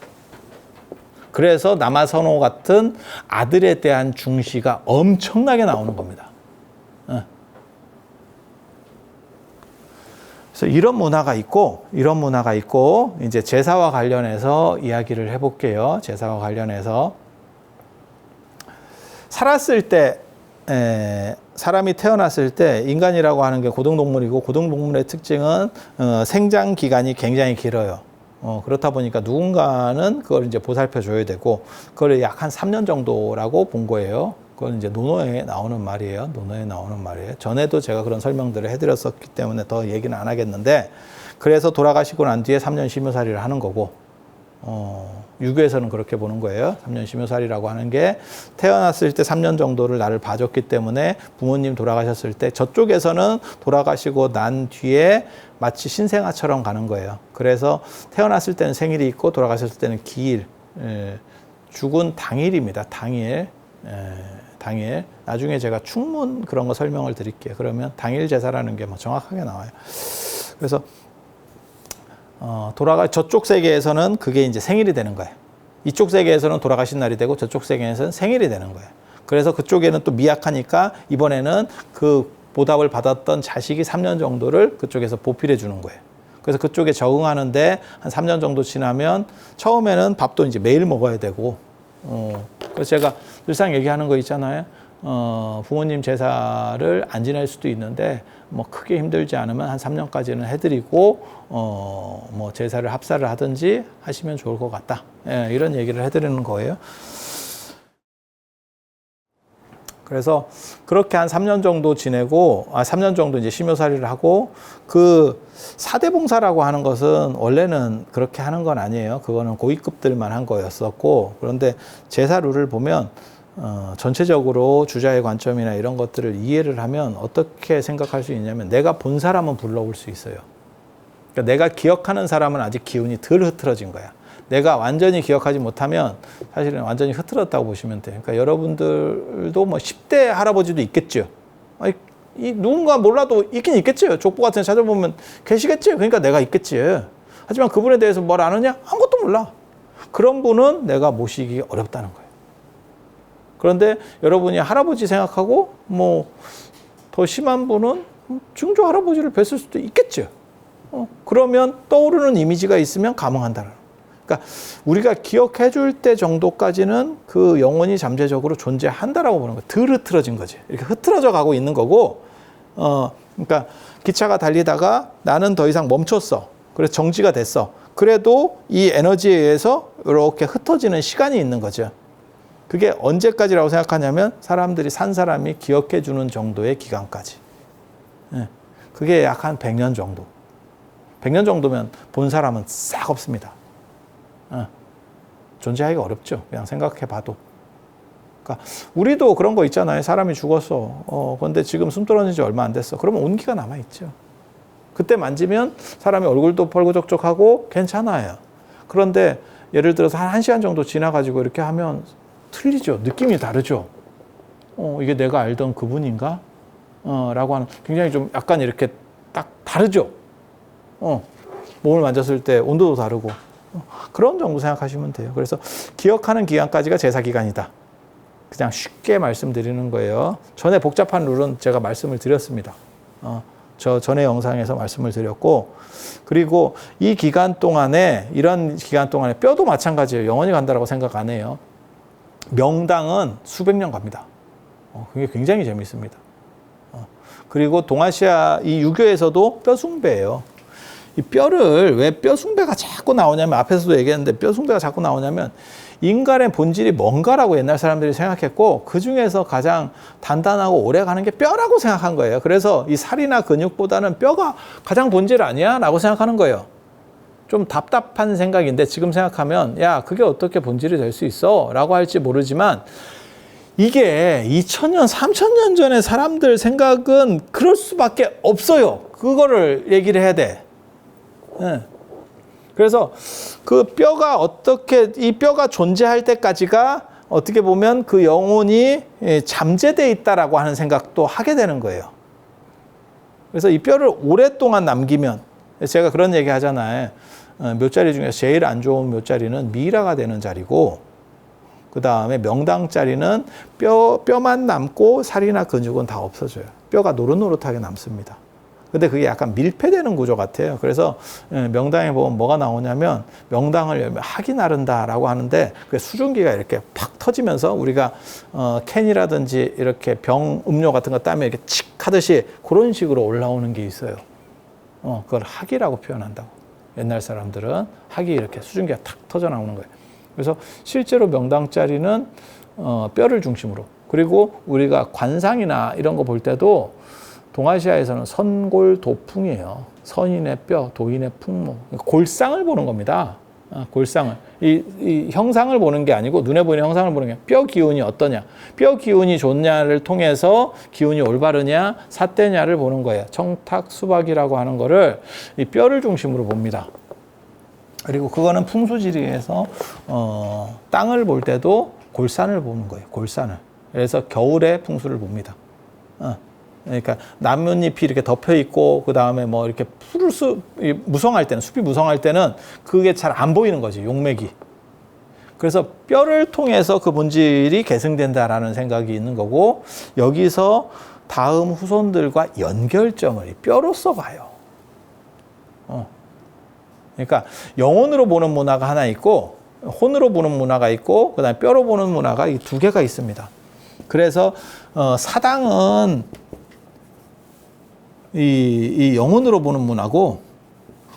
그래서 남아선호 같은 아들에 대한 중시가 엄청나게 나오는 겁니다. 그래서 이런 문화가 있고, 이제 제사와 관련해서 이야기를 해볼게요. 제사와 관련해서. 살았을 때, 사람이 태어났을 때 인간이라고 하는 게 고등동물이고, 고등동물의 특징은 생장 기간이 굉장히 길어요. 그렇다 보니까 누군가는 그걸 이제 보살펴 줘야 되고, 그걸 약 한 3년 정도라고 본 거예요. 그건 이제 논어에 나오는 말이에요. 논어에 나오는 말이에요. 전에도 제가 그런 설명들을 해드렸었기 때문에 더 얘기는 안 하겠는데, 그래서 돌아가시고 난 뒤에 3년 심효살이를 하는 거고, 유교에서는 그렇게 보는 거예요. 3년 심효살이라고 하는 게, 태어났을 때 3년 정도를 나를 봐줬기 때문에 부모님 돌아가셨을 때 저쪽에서는 돌아가시고 난 뒤에 마치 신생아처럼 가는 거예요. 그래서 태어났을 때는 생일이 있고 돌아가셨을 때는 기일, 죽은 당일입니다. 당일. 나중에 제가 충문 그런 거 설명을 드릴게요. 그러면 당일 제사라는 게 뭐 정확하게 나와요. 그래서 저쪽 세계에서는 그게 이제 생일이 되는 거예요. 이쪽 세계에서는 돌아가신 날이 되고 저쪽 세계에서는 생일이 되는 거예요. 그래서 그쪽에는 또 미약하니까 이번에는 그 보답을 받았던 자식이 3년 정도를 그쪽에서 보필해 주는 거예요. 그래서 그쪽에 적응하는데 한 3년 정도 지나면 처음에는 밥도 이제 매일 먹어야 되고, 그래서 제가 늘상 얘기하는 거 있잖아요. 부모님 제사를 안 지낼 수도 있는데 뭐 크게 힘들지 않으면 한 3년까지는 해드리고 뭐 제사를 합사를 하든지 하시면 좋을 것 같다. 예, 이런 얘기를 해드리는 거예요. 그래서 그렇게 한 3년 정도 지내고 3년 정도 이제 심요살이를 하고 그 사대봉사라고 하는 것은 원래는 그렇게 하는 건 아니에요. 그거는 고위급들만 한 거였었고, 그런데 제사 룰을 보면 전체적으로 주자의 관점이나 이런 것들을 이해를 하면 어떻게 생각할 수 있냐면 내가 본 사람은 불러올 수 있어요. 그러니까 내가 기억하는 사람은 아직 기운이 덜 흐트러진 거야. 내가 완전히 기억하지 못하면 사실은 완전히 흐트러졌다고 보시면 돼요. 그러니까 여러분들도 뭐 10대 할아버지도 있겠죠. 아니, 누군가 몰라도 있긴 있겠죠. 족보 같은 데 찾아보면 계시겠죠. 그러니까 내가 있겠지. 하지만 그분에 대해서 뭘 아느냐? 아무것도 몰라. 그런 분은 내가 모시기 어렵다는 거예요. 그런데 여러분이 할아버지 생각하고 뭐 더 심한 분은 증조 할아버지를 뵀을 수도 있겠죠. 그러면 떠오르는 이미지가 있으면 감흥한다는. 그러니까 우리가 기억해 줄 때 정도까지는 그 영혼이 잠재적으로 존재한다라고 보는 거예요. 덜 흐트러진 거지. 이렇게 흐트러져 가고 있는 거고, 그러니까 기차가 달리다가 나는 더 이상 멈췄어. 그래서 정지가 됐어. 그래도 이 에너지에 의해서 이렇게 흩어지는 시간이 있는 거죠. 그게 언제까지라고 생각하냐면 사람들이 산 사람이 기억해 주는 정도의 기간까지. 그게 약 한 100년 정도. 100년 정도면 본 사람은 싹 없습니다. 존재하기가 어렵죠. 그냥 생각해 봐도. 그러니까 우리도 그런 거 있잖아요. 사람이 죽었어. 그런데 지금 숨 떨어진 지 얼마 안 됐어. 그러면 온기가 남아있죠. 그때 만지면 사람이 얼굴도 펄구적적하고 괜찮아요. 그런데 예를 들어서 한 1시간 정도 지나가지고 이렇게 하면 틀리죠. 느낌이 다르죠. 이게 내가 알던 그분인가? 라고 하는 굉장히 좀 약간 이렇게 딱 다르죠. 몸을 만졌을 때 온도도 다르고. 그런 정도 생각하시면 돼요. 그래서 기억하는 기간까지가 제사 기간이다. 그냥 쉽게 말씀드리는 거예요. 전에 복잡한 룰은 제가 말씀을 드렸습니다. 저 전에 영상에서 말씀을 드렸고, 그리고 이 기간 동안에, 이런 기간 동안에 뼈도 마찬가지예요. 영원히 간다라고 생각 안 해요. 명당은 수백 년 갑니다. 그게 굉장히 재밌습니다. 그리고 동아시아 이 유교에서도 뼈 숭배예요. 이 뼈를 왜 뼈 숭배가 자꾸 나오냐면, 앞에서도 얘기했는데 뼈 숭배가 자꾸 나오냐면 인간의 본질이 뭔가라고 옛날 사람들이 생각했고, 그 중에서 가장 단단하고 오래 가는 게 뼈라고 생각한 거예요. 그래서 이 살이나 근육보다는 뼈가 가장 본질 아니야? 라고 생각하는 거예요. 좀 답답한 생각인데 지금 생각하면 야, 그게 어떻게 본질이 될 수 있어? 라고 할지 모르지만 이게 2000년, 3000년 전에 사람들 생각은 그럴 수밖에 없어요. 그거를 얘기를 해야 돼. 그래서 그 뼈가 어떻게, 이 뼈가 존재할 때까지가 어떻게 보면 그 영혼이 잠재되어 있다라고 하는 생각도 하게 되는 거예요. 그래서 이 뼈를 오랫동안 남기면, 제가 그런 얘기 하잖아요. 묘자리 중에서 제일 안 좋은 묘자리는 미라가 되는 자리고, 그 다음에 명당 자리는 뼈만 남고 살이나 근육은 다 없어져요. 뼈가 노릇노릇하게 남습니다. 근데 그게 약간 밀폐되는 구조 같아요. 그래서 명당에 보면 뭐가 나오냐면, 명당을 열면 학이 나른다라고 하는데, 그 수증기가 이렇게 팍 터지면서 우리가 캔이라든지 이렇게 병 음료 같은 거 따면 이렇게 칙 하듯이 그런 식으로 올라오는 게 있어요. 그걸 학이라고 표현한다고. 옛날 사람들은 학이 이렇게 수증기가 탁 터져 나오는 거예요. 그래서 실제로 명당 자리는 뼈를 중심으로, 그리고 우리가 관상이나 이런 거 볼 때도 동아시아에서는 선골도풍이에요. 선인의 뼈, 도인의 풍모. 골상을 보는 겁니다. 골상을. 이 형상을 보는 게 아니고, 눈에 보이는 형상을 보는 게 아니라 뼈 기운이 어떠냐. 뼈 기운이 좋냐를 통해서 기운이 올바르냐, 삿대냐를 보는 거예요. 청탁, 수박이라고 하는 거를 이 뼈를 중심으로 봅니다. 그리고 그거는 풍수지리에서 땅을 볼 때도 골산을 보는 거예요. 골산을. 그래서 겨울에 풍수를 봅니다. 그러니까 나뭇잎이 이렇게 덮여 있고, 그 다음에 뭐 이렇게 무성할 때는, 숲이 무성할 때는 그게 잘 안 보이는 거지, 용맥이. 그래서 뼈를 통해서 그 본질이 계승된다라는 생각이 있는 거고, 여기서 다음 후손들과 연결점을 뼈로서 봐요. 그러니까 영혼으로 보는 문화가 하나 있고, 혼으로 보는 문화가 있고, 그 다음에 뼈로 보는 문화가 이 두 개가 있습니다. 그래서 사당은 이 영혼으로 보는 문화고,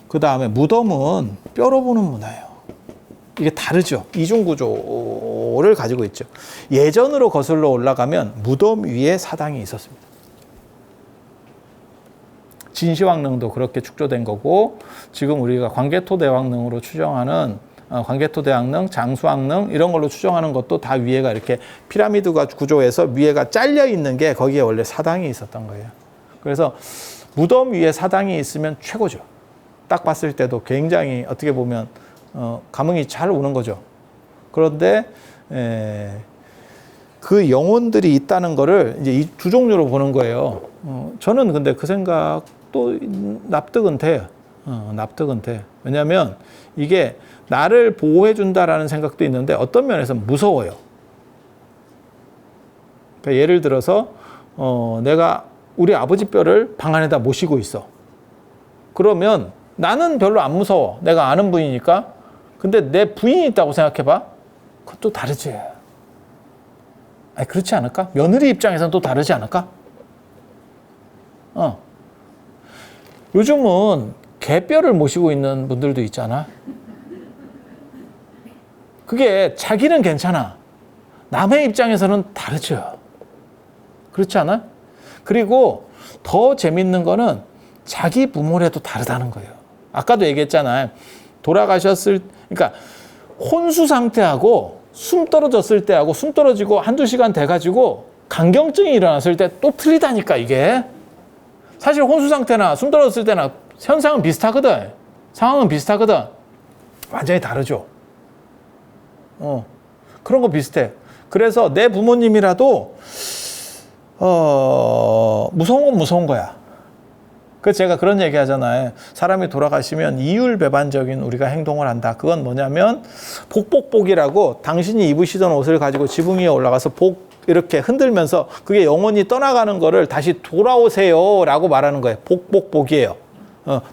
그 다음에 무덤은 뼈로 보는 문화예요. 이게 다르죠. 이중 구조를 가지고 있죠. 예전으로 거슬러 올라가면 무덤 위에 사당이 있었습니다. 진시황릉도 그렇게 축조된 거고, 지금 우리가 광개토대왕릉으로 추정하는 광개토대왕릉, 장수왕릉 이런 걸로 추정하는 것도 다 위에가 이렇게 피라미드가 구조해서 위에가 잘려 있는 게 거기에 원래 사당이 있었던 거예요. 그래서 무덤 위에 사당이 있으면 최고죠. 딱 봤을 때도 굉장히 어떻게 보면 감흥이 잘 오는 거죠. 그런데 그 영혼들이 있다는 거를 이제 이 두 종류로 보는 거예요. 저는 근데 그 생각도 납득은 돼요. 납득은 돼. 왜냐하면 이게 나를 보호해 준다라는 생각도 있는데 어떤 면에서 무서워요. 그러니까 예를 들어서 내가 우리 아버지 뼈를 방 안에다 모시고 있어. 그러면 나는 별로 안 무서워. 내가 아는 분이니까. 근데 내 부인이 있다고 생각해봐. 그것도 다르지. 아니, 그렇지 않을까? 며느리 입장에서는 또 다르지 않을까? 요즘은 개뼈를 모시고 있는 분들도 있잖아. 그게 자기는 괜찮아. 남의 입장에서는 다르죠. 그렇지 않아? 그리고 더 재밌는 거는 자기 부모래도 다르다는 거예요. 아까도 얘기했잖아요. 그러니까 혼수 상태하고 숨 떨어졌을 때하고 숨 떨어지고 한두 시간 돼가지고 간경증이 일어났을 때 또 틀리다니까, 이게. 사실 혼수 상태나 숨 떨어졌을 때나 현상은 비슷하거든. 상황은 비슷하거든. 완전히 다르죠. 그런 거 비슷해. 그래서 내 부모님이라도 무서운 건 무서운 거야. 그래서 제가 그런 얘기 하잖아요. 사람이 돌아가시면 이율배반적인 우리가 행동을 한다. 그건 뭐냐면 복복복이라고 당신이 입으시던 옷을 가지고 지붕 위에 올라가서 복 이렇게 흔들면서 그게 영혼이 떠나가는 거를 다시 돌아오세요 라고 말하는 거예요. 복복복이에요.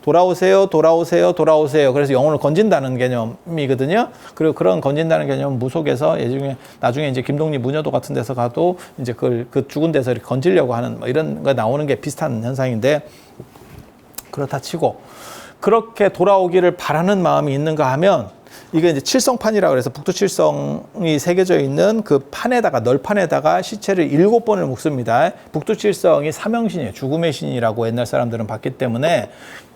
돌아오세요, 돌아오세요, 돌아오세요. 그래서 영혼을 건진다는 개념이거든요. 그리고 그런 건진다는 개념은 무속에서 나중에 이제 김동리 무녀도 같은 데서 가도 이제 그 죽은 데서 이렇게 건지려고 하는 뭐 이런 거 나오는 게 비슷한 현상인데, 그렇다 치고 그렇게 돌아오기를 바라는 마음이 있는가 하면, 이게 이제 칠성판이라고 해서 북두칠성이 새겨져 있는 그 판에다가, 널판에다가 시체를 7번을 묵습니다. 북두칠성이 사명신이에요. 죽음의 신이라고 옛날 사람들은 봤기 때문에.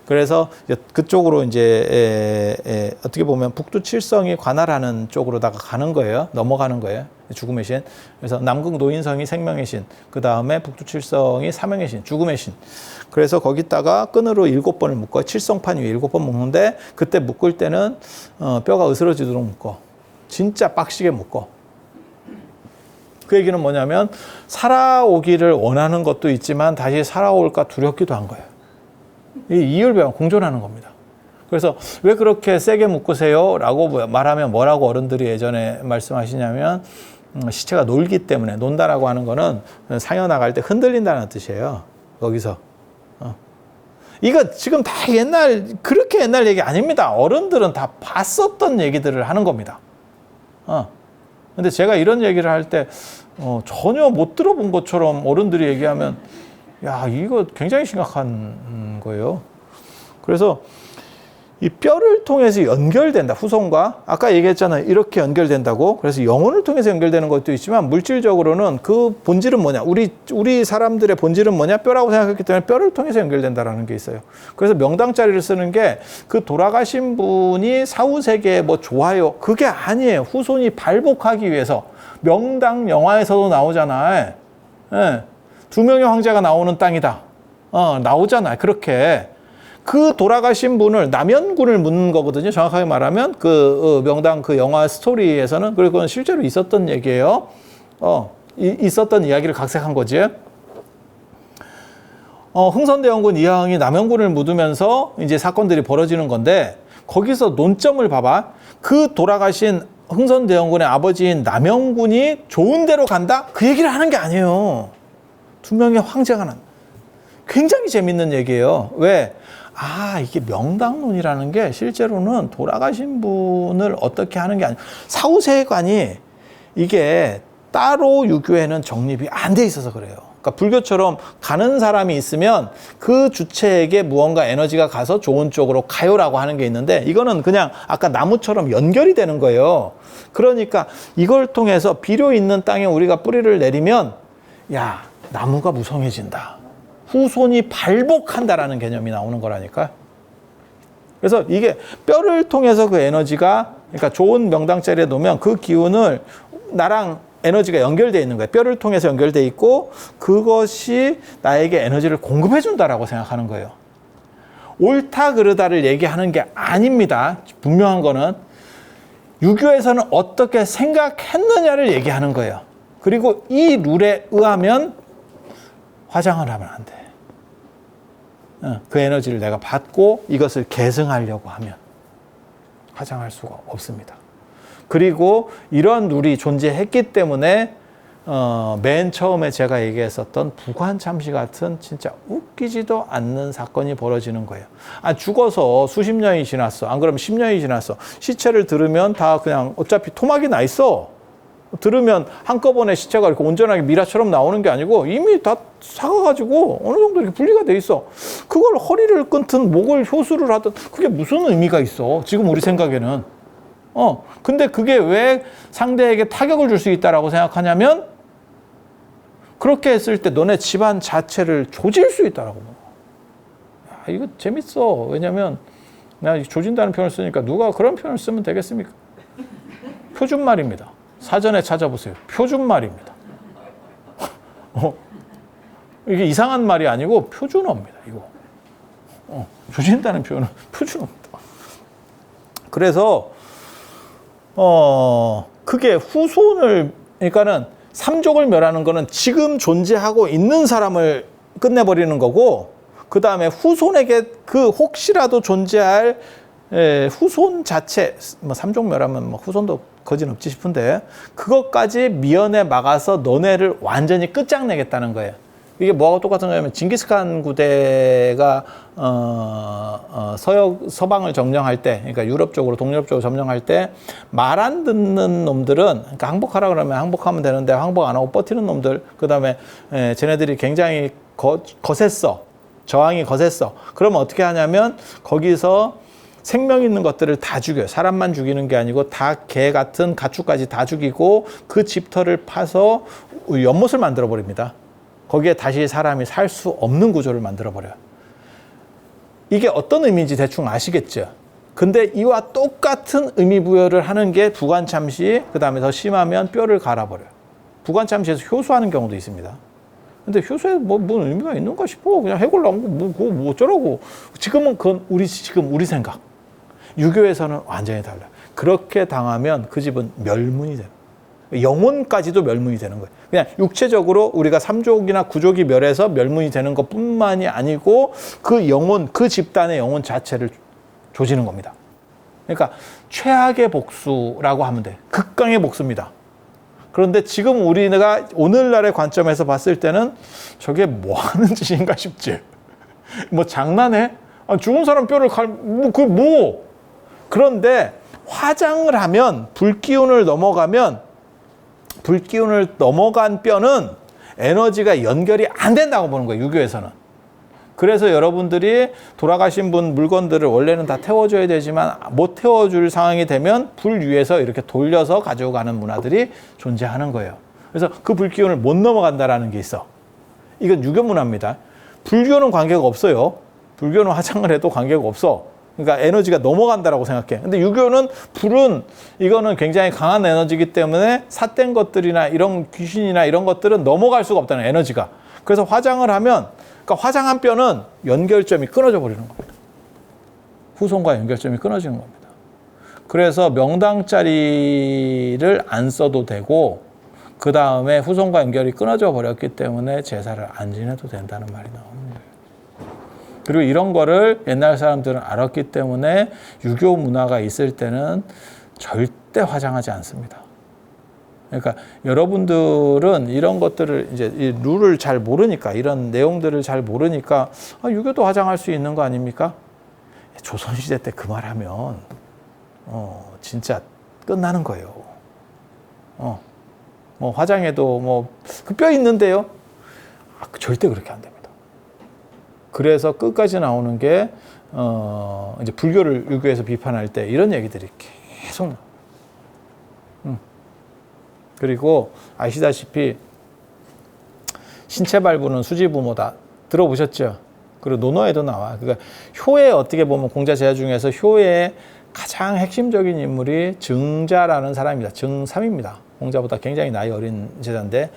그래서 그쪽으로 이제 어떻게 보면 북두칠성이 관할하는 쪽으로다가 가는 거예요. 넘어가는 거예요. 죽음의 신. 그래서 남극 노인성이 생명의 신, 그 다음에 북두칠성이 사명의 신, 죽음의 신. 그래서 거기다가 끈으로 7번을 묶어. 칠성판 위에 7번 묶는데, 그때 묶을 때는 뼈가 으스러지도록 묶어. 진짜 빡시게 묶어. 그 얘기는 뭐냐면 살아오기를 원하는 것도 있지만 다시 살아올까 두렵기도 한 거예요. 이 이율배반 공존하는 겁니다. 그래서 왜 그렇게 세게 묶으세요? 라고 말하면 뭐라고 어른들이 예전에 말씀하시냐면, 시체가 놀기 때문에, 논다라고 하는 거는 상여 나갈 때 흔들린다는 뜻이에요. 거기서. 이거 지금 다 그렇게 옛날 얘기 아닙니다. 어른들은 다 봤었던 얘기들을 하는 겁니다. 근데 제가 이런 얘기를 할 때 전혀 못 들어본 것처럼 어른들이 얘기하면, 야, 이거 굉장히 심각한 거예요. 그래서 이 뼈를 통해서 연결된다. 후손과 아까 얘기했잖아요. 이렇게 연결된다고. 그래서 영혼을 통해서 연결되는 것도 있지만 물질적으로는 그 본질은 뭐냐? 우리 사람들의 본질은 뭐냐? 뼈라고 생각했기 때문에 뼈를 통해서 연결된다라는 게 있어요. 그래서 명당 자리를 쓰는 게 그 돌아가신 분이 사후 세계에 뭐 좋아요. 그게 아니에요. 후손이 발복하기 위해서. 명당 영화에서도 나오잖아요. 예. 2명의 황제가 나오는 땅이다. 나오잖아요. 그렇게. 그 돌아가신 분을 남현군을 묻는 거거든요. 정확하게 말하면 그 명당 그 영화 스토리에서는. 그리고 그건 실제로 있었던 얘기예요. 있었던 이야기를 각색한 거지. 흥선대원군 이하흥이 남현군을 묻으면서 이제 사건들이 벌어지는 건데, 거기서 논점을 봐봐. 그 돌아가신 흥선대원군의 아버지인 남현군이 좋은 데로 간다? 그 얘기를 하는 게 아니에요. 2명의 황제가 난. 굉장히 재밌는 얘기예요. 왜? 이게 명당론이라는 게 실제로는 돌아가신 분을 어떻게 하는 게 아니고, 사후세관이 이게 따로 유교에는 정립이 안 돼 있어서 그래요. 그러니까 불교처럼 가는 사람이 있으면 그 주체에게 무언가 에너지가 가서 좋은 쪽으로 가요라고 하는 게 있는데, 이거는 그냥 아까 나무처럼 연결이 되는 거예요. 그러니까 이걸 통해서 비료 있는 땅에 우리가 뿌리를 내리면, 야, 나무가 무성해진다, 후손이 발복한다라는 개념이 나오는 거라니까. 그래서 이게 뼈를 통해서 그 에너지가, 그러니까 좋은 명당자리에 놓으면 그 기운을 나랑 에너지가 연결되어 있는 거예요. 뼈를 통해서 연결되어 있고 그것이 나에게 에너지를 공급해 준다라고 생각하는 거예요. 옳다 그르다를 얘기하는 게 아닙니다. 분명한 거는 유교에서는 어떻게 생각했느냐를 얘기하는 거예요. 그리고 이 룰에 의하면 화장을 하면 안 돼. 그 에너지를 내가 받고 이것을 계승하려고 하면 화장할 수가 없습니다. 그리고 이런 룰이 존재했기 때문에 맨 처음에 제가 얘기했었던 부관참시 같은 진짜 웃기지도 않는 사건이 벌어지는 거예요. 죽어서 수십 년이 지났어. 안 그러면 10년이 지났어. 시체를 들으면 다 그냥 어차피 토막이 나 있어. 들으면 한꺼번에 시체가 이렇게 온전하게 미라처럼 나오는 게 아니고 이미 다 사가가지고 어느 정도 이렇게 분리가 돼 있어. 그걸 허리를 끊든 목을 효수를 하든 그게 무슨 의미가 있어, 지금 우리 생각에는. 근데 그게 왜 상대에게 타격을 줄 수 있다라고 생각하냐면, 그렇게 했을 때 너네 집안 자체를 조질 수 있다라고. 야, 이거 재밌어. 왜냐면 내가 조진다는 표현을 쓰니까 누가 그런 표현을 쓰면 되겠습니까? 표준말입니다. 사전에 찾아보세요. 표준말입니다. 이게 이상한 말이 아니고 표준어입니다. 이거. 조진다는 표현은 표준어입니다. 그래서 그게 후손을, 그러니까는 삼족을 멸하는 거는 지금 존재하고 있는 사람을 끝내버리는 거고, 그 다음에 후손에게 그 혹시라도 존재할 후손 자체, 뭐 삼족 멸하면 뭐 후손도 거짓없지 싶은데, 그것까지 미연에 막아서 너네를 완전히 끝장내겠다는 거예요. 이게 뭐하고 똑같은 거냐면, 징기스칸 구대가 서방을 점령할 때, 그러니까 유럽 쪽으로, 동유럽 쪽으로 점령할 때 말 안 듣는 놈들은, 그러니까 항복하라 그러면 항복하면 되는데 항복 안 하고 버티는 놈들, 그 다음에 쟤네들이 굉장히 거셌어, 저항이 거셌어. 그러면 어떻게 하냐면 거기서 생명 있는 것들을 다 죽여요. 사람만 죽이는 게 아니고 닭, 개 같은 가축까지 다 죽이고 그 집터를 파서 연못을 만들어 버립니다. 거기에 다시 사람이 살 수 없는 구조를 만들어버려요. 이게 어떤 의미인지 대충 아시겠죠? 근데 이와 똑같은 의미 부여를 하는 게 부관참시, 그 다음에 더 심하면 뼈를 갈아버려요. 부관참시에서 효수하는 경우도 있습니다. 근데 효수에 뭔 의미가 있는가 싶어. 그냥 해골 나온 거 뭐 어쩌라고. 지금은 그건 지금 우리 생각. 유교에서는 완전히 달라요. 그렇게 당하면 그 집은 멸문이 돼요. 영혼까지도 멸문이 되는 거예요. 그냥 육체적으로 우리가 삼족이나 구족이 멸해서 멸문이 되는 것뿐만이 아니고 그 영혼, 그 집단의 영혼 자체를 조지는 겁니다. 그러니까 최악의 복수라고 하면 돼. 극강의 복수입니다. 그런데 지금 우리가 오늘날의 관점에서 봤을 때는 저게 뭐 하는 짓인가 싶지. 뭐 장난해? 죽은 사람 뼈를 그런데 화장을 하면, 불기운을 넘어간 뼈는 에너지가 연결이 안 된다고 보는 거예요, 유교에서는. 그래서 여러분들이 돌아가신 분 물건들을 원래는 다 태워줘야 되지만 못 태워줄 상황이 되면 불 위에서 이렇게 돌려서 가지고 가는 문화들이 존재하는 거예요. 그래서 그 불기운을 못 넘어간다라는 게 있어. 이건 유교 문화입니다. 불교는 관계가 없어요. 불교는 화장을 해도 관계가 없어. 그러니까 에너지가 넘어간다라고 생각해. 근데 유교는 불은, 이거는 굉장히 강한 에너지이기 때문에 삿된 것들이나 이런 귀신이나 이런 것들은 넘어갈 수가 없다는, 에너지가. 그래서 화장을 하면, 그러니까 화장한 뼈는 연결점이 끊어져 버리는 겁니다. 후손과 연결점이 끊어지는 겁니다. 그래서 명당자리를 안 써도 되고, 그 다음에 후손과 연결이 끊어져 버렸기 때문에 제사를 안 지내도 된다는 말이 나옵니다. 그리고 이런 거를 옛날 사람들은 알았기 때문에 유교 문화가 있을 때는 절대 화장하지 않습니다. 그러니까 여러분들은 이런 것들을 이제 이 룰을 잘 모르니까, 이런 내용들을 잘 모르니까 유교도 화장할 수 있는 거 아닙니까? 조선시대 때 그 말하면 진짜 끝나는 거예요. 뭐 화장해도 뭐 그 뼈 있는데요. 절대 그렇게 안 됩니다. 그래서 끝까지 나오는 게 이제 불교를 유교에서 비판할 때 이런 얘기들이 계속 나와요. 그리고 아시다시피 신체 발부는 수지 부모다 들어보셨죠? 그리고 논어에도 나와. 그러니까 효에 어떻게 보면 공자 제자 중에서 효의 가장 핵심적인 인물이 증자라는 사람입니다. 증삼입니다. 공자보다 굉장히 나이 어린 제자인데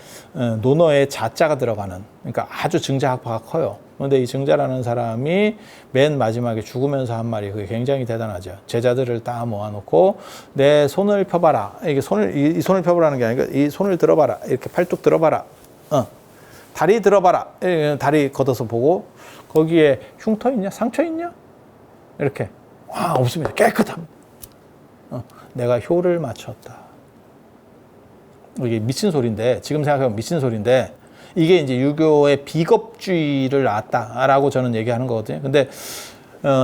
논어에 자자가 들어가는, 그러니까 아주 증자학파가 커요. 그런데 이 증자라는 사람이 맨 마지막에 죽으면서 한 말이 그게 굉장히 대단하죠. 제자들을 다 모아놓고 내 손을 펴봐라. 이게 이 손을 펴보라는 게 아니고 이 손을 들어봐라. 이렇게 팔뚝 들어봐라. 다리 들어봐라. 다리 걷어서 보고 거기에 흉터 있냐? 상처 있냐? 이렇게. 와, 없습니다. 깨끗합니다. 내가 효를 맞췄다. 이게 미친 소리인데, 지금 생각하면 미친 소리인데, 이게 이제 유교의 비겁주의를 낳았다라고 저는 얘기하는 거거든요. 근데,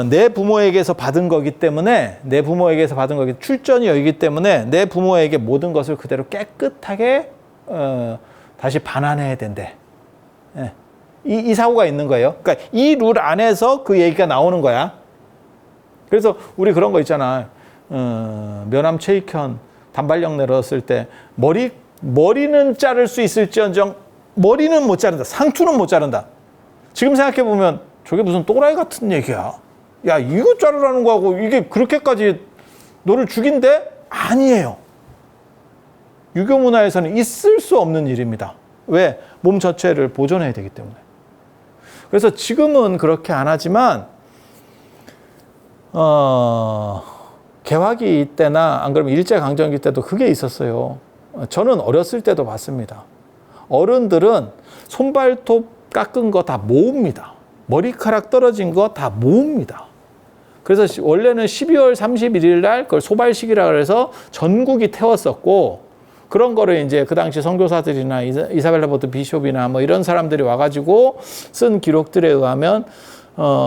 내 부모에게서 받은 거기 때문에, 출전이 여기기 때문에, 내 부모에게 모든 것을 그대로 깨끗하게, 다시 반환해야 된대. 예. 이 사고가 있는 거예요. 그러니까 이 룰 안에서 그 얘기가 나오는 거야. 그래서 우리 그런 거 있잖아. 면암 최익현 단발령 내렸을 때 머리는 자를 수 있을지언정 머리는 못 자른다. 상투는 못 자른다. 지금 생각해 보면 저게 무슨 또라이 같은 얘기야. 야, 이거 자르라는 거하고 이게 그렇게까지 너를 죽인대? 아니에요. 유교 문화에서는 있을 수 없는 일입니다. 왜? 몸 전체를 보존해야 되기 때문에. 그래서 지금은 그렇게 안 하지만 개화기 때나 안 그러면 일제강점기 때도 그게 있었어요. 저는 어렸을 때도 봤습니다. 어른들은 손발톱 깎은 거 다 모읍니다. 머리카락 떨어진 거 다 모읍니다. 그래서 원래는 12월 31일 날 그걸 소발식이라 해서 전국이 태웠었고, 그런 거를 이제 그 당시 선교사들이나 이사벨라 보트 비숍이나 뭐 이런 사람들이 와가지고 쓴 기록들에 의하면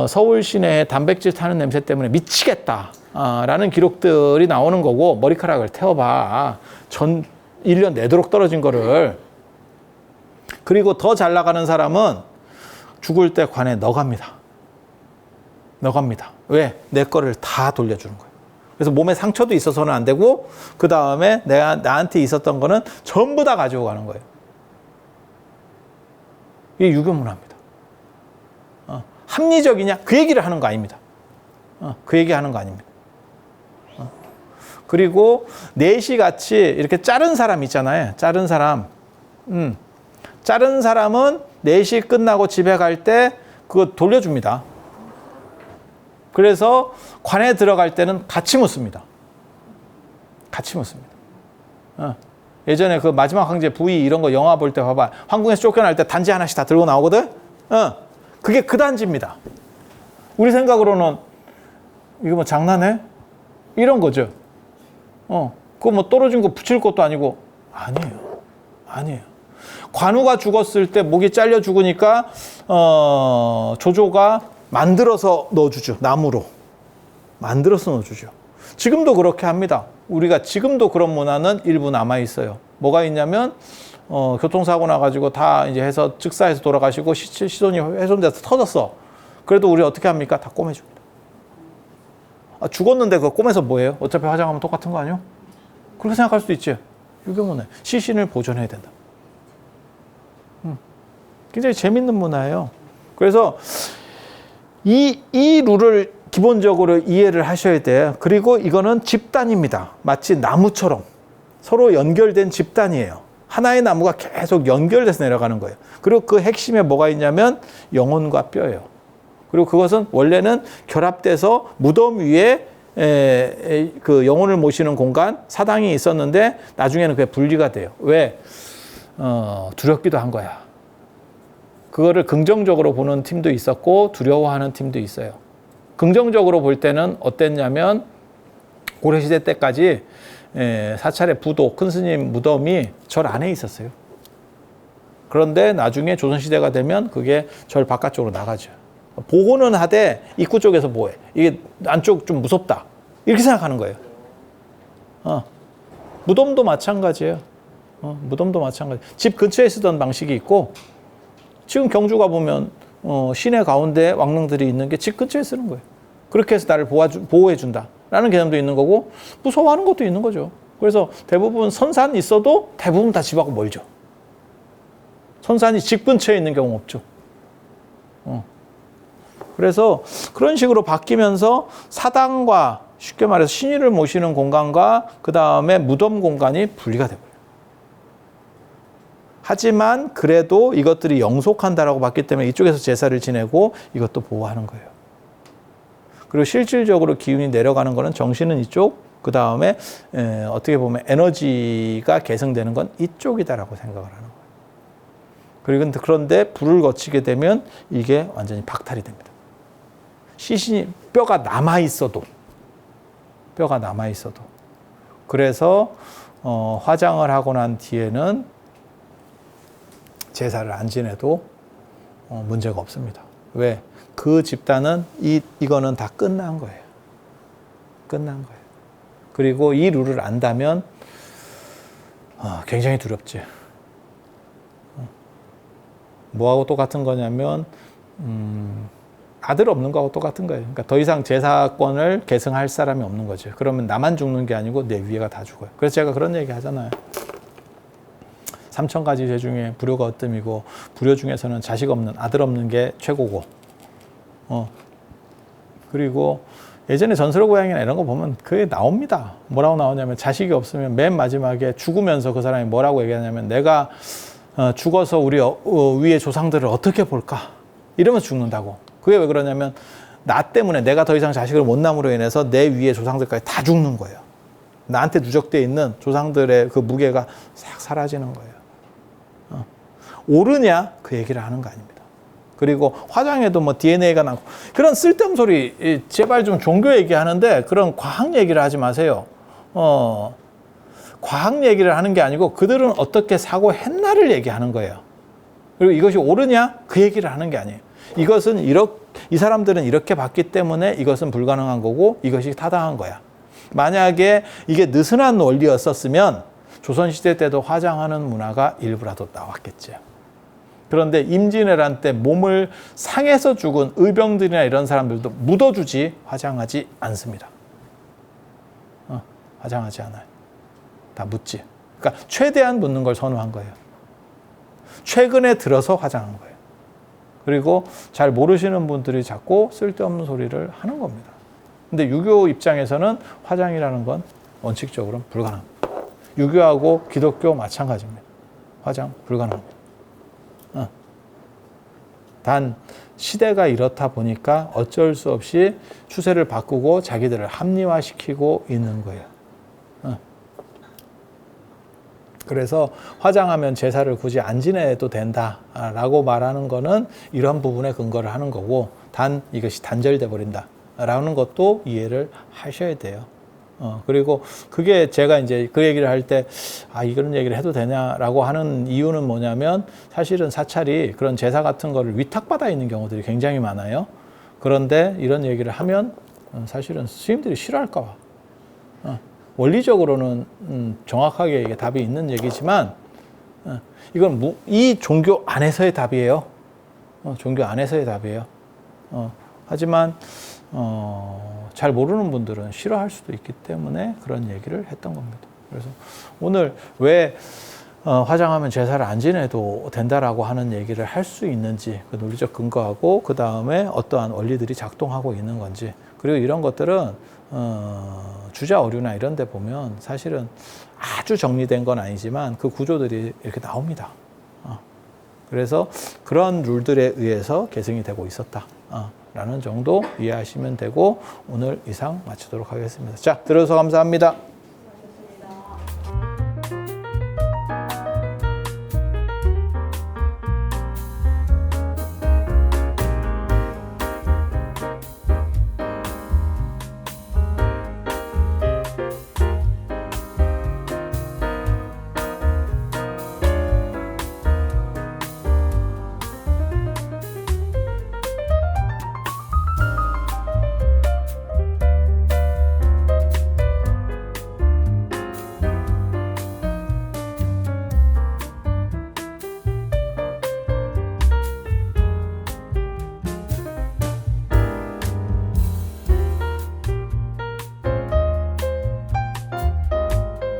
서울 시내에 단백질 타는 냄새 때문에 미치겠다 라는 기록들이 나오는 거고, 머리카락을 태워봐. 1년 내도록 떨어진 거를. 그리고 더 잘 나가는 사람은 죽을 때 관에 넣어갑니다. 왜? 내 거를 다 돌려주는 거예요. 그래서 몸에 상처도 있어서는 안 되고, 그 다음에 나한테 있었던 거는 전부 다 가지고 가는 거예요. 이게 유교 문화입니다. 합리적이냐? 그 얘기를 하는 거 아닙니다. 그 얘기 하는 거 아닙니다. 그리고 넷이 같이 이렇게 자른 사람 있잖아요. 자른 사람. 자른 사람은 넷이 끝나고 집에 갈 때 그거 돌려줍니다. 그래서 관에 들어갈 때는 같이 묻습니다. 예전에 그 마지막 황제 부위 이런 거 영화 볼 때 봐봐. 황궁에서 쫓겨날 때 단지 하나씩 다 들고 나오거든? 그게 그 단지입니다. 우리 생각으로는 이거 뭐 장난해? 이런 거죠. 그거 뭐 떨어진 거 붙일 것도 아니고. 아니에요. 관우가 죽었을 때 목이 잘려 죽으니까, 조조가 만들어서 넣어주죠. 나무로. 만들어서 넣어주죠. 지금도 그렇게 합니다. 우리가 지금도 그런 문화는 일부 남아있어요. 뭐가 있냐면, 교통사고 나가지고 다 이제 해서 즉사해서 돌아가시고 시선이 훼손돼서 터졌어. 그래도 우리 어떻게 합니까? 다 꼬매줍니다. 죽었는데 그거 꼬매서 뭐예요? 어차피 화장하면 똑같은 거 아니에요? 그렇게 생각할 수도 있지. 유교문화. 시신을 보존해야 된다. 굉장히 재밌는 문화예요. 그래서 이 룰을 기본적으로 이해를 하셔야 돼요. 그리고 이거는 집단입니다. 마치 나무처럼 서로 연결된 집단이에요. 하나의 나무가 계속 연결돼서 내려가는 거예요. 그리고 그 핵심에 뭐가 있냐면 영혼과 뼈예요. 그리고 그것은 원래는 결합돼서 무덤 위에 그 영혼을 모시는 공간, 사당이 있었는데 나중에는 그게 분리가 돼요. 왜? 두렵기도 한 거야. 그거를 긍정적으로 보는 팀도 있었고 두려워하는 팀도 있어요. 긍정적으로 볼 때는 어땠냐면 고려시대 때까지 사찰의 부도, 큰 스님 무덤이 절 안에 있었어요. 그런데 나중에 조선시대가 되면 그게 절 바깥쪽으로 나가죠. 보호는 하되 입구 쪽에서 뭐해? 이게 안쪽 좀 무섭다. 이렇게 생각하는 거예요. 무덤도 마찬가지예요. 무덤도 마찬가지. 집 근처에 쓰던 방식이 있고 지금 경주가 보면 시내 가운데 왕릉들이 있는 게 집 근처에 쓰는 거예요. 그렇게 해서 나를 보호해 준다라는 개념도 있는 거고 무서워하는 것도 있는 거죠. 그래서 대부분 선산이 있어도 대부분 다 집하고 멀죠. 선산이 집 근처에 있는 경우 없죠. 그래서 그런 식으로 바뀌면서 사당과 쉽게 말해서 신의를 모시는 공간과 그 다음에 무덤 공간이 분리가 돼버려요. 하지만 그래도 이것들이 영속한다라고 봤기 때문에 이쪽에서 제사를 지내고 이것도 보호하는 거예요. 그리고 실질적으로 기운이 내려가는 거는 정신은 이쪽, 그 다음에 어떻게 보면 에너지가 계승되는 건 이쪽이다라고 생각을 하는 거예요. 그런데 불을 거치게 되면 이게 완전히 박탈이 됩니다. 시신이 뼈가 남아 있어도 그래서 화장을 하고 난 뒤에는 제사를 안 지내도 문제가 없습니다. 왜? 그 집단은 이거는 다 끝난 거예요. 끝난 거예요. 그리고 이 룰을 안다면 굉장히 두렵지. 뭐하고 똑같은 거냐면 아들 없는 거하고 똑같은 거예요. 그러니까 더 이상 제사권을 계승할 사람이 없는 거죠. 그러면 나만 죽는 게 아니고 내 위에가 다 죽어요. 그래서 제가 그런 얘기 하잖아요. 3,000가지 죄 중에 불효가 어뜸이고 불효 중에서는 자식 없는 아들 없는 게 최고고 그리고 예전에 전설의 고향이나 이런 거 보면 그게 나옵니다. 뭐라고 나오냐면 자식이 없으면 맨 마지막에 죽으면서 그 사람이 뭐라고 얘기하냐면 내가 죽어서 우리 위의 조상들을 어떻게 볼까 이러면서 죽는다고. 그게 왜 그러냐면 나 때문에 내가 더 이상 자식을 못 남으로 인해서 내 위의 조상들까지 다 죽는 거예요. 나한테 누적되어 있는 조상들의 그 무게가 싹 사라지는 거예요. 옳으냐? 그 얘기를 하는 거 아닙니다. 그리고 화장에도 뭐 DNA가 나고 그런 쓸데없는 소리 제발 좀 종교 얘기하는데 그런 과학 얘기를 하지 마세요. 과학 얘기를 하는 게 아니고 그들은 어떻게 사고했나를 얘기하는 거예요. 그리고 이것이 옳으냐? 그 얘기를 하는 게 아니에요. 이것은 이 사람들은 이렇게 봤기 때문에 이것은 불가능한 거고 이것이 타당한 거야. 만약에 이게 느슨한 원리였었으면 조선시대 때도 화장하는 문화가 일부라도 나왔겠죠. 그런데 임진왜란 때 몸을 상해서 죽은 의병들이나 이런 사람들도 묻어주지 화장하지 않습니다. 화장하지 않아요. 다 묻지. 그러니까 최대한 묻는 걸 선호한 거예요. 최근에 들어서 화장한 거예요. 그리고 잘 모르시는 분들이 자꾸 쓸데없는 소리를 하는 겁니다. 근데 유교 입장에서는 화장이라는 건 원칙적으로는 불가능합니다. 유교하고 기독교 마찬가지입니다. 화장 불가능합니다. 단 시대가 이렇다 보니까 어쩔 수 없이 추세를 바꾸고 자기들을 합리화시키고 있는 거예요. 그래서 화장하면 제사를 굳이 안 지내도 된다라고 말하는 거는 이런 부분에 근거를 하는 거고 단 이것이 단절돼 버린다라는 것도 이해를 하셔야 돼요. 그리고 그게 제가 이제 그 얘기를 할 때, 이런 얘기를 해도 되냐라고 하는 이유는 뭐냐면 사실은 사찰이 그런 제사 같은 거를 위탁받아 있는 경우들이 굉장히 많아요. 그런데 이런 얘기를 하면 사실은 스님들이 싫어할까 봐. 원리적으로는 정확하게 이게 답이 있는 얘기지만 이건 이 종교 안에서의 답이에요. 종교 안에서의 답이에요. 하지만 잘 모르는 분들은 싫어할 수도 있기 때문에 그런 얘기를 했던 겁니다. 그래서 오늘 왜 화장하면 제사를 안 지내도 된다라고 하는 얘기를 할 수 있는지 그 논리적 근거하고 그 다음에 어떠한 원리들이 작동하고 있는 건지 그리고 이런 것들은 주자 어류나 이런 데 보면 사실은 아주 정리된 건 아니지만 그 구조들이 이렇게 나옵니다. 그래서 그런 룰들에 의해서 계승이 되고 있었다. 라는 정도 이해하시면 되고 오늘 이상 마치도록 하겠습니다. 자, 들어주셔서 감사합니다.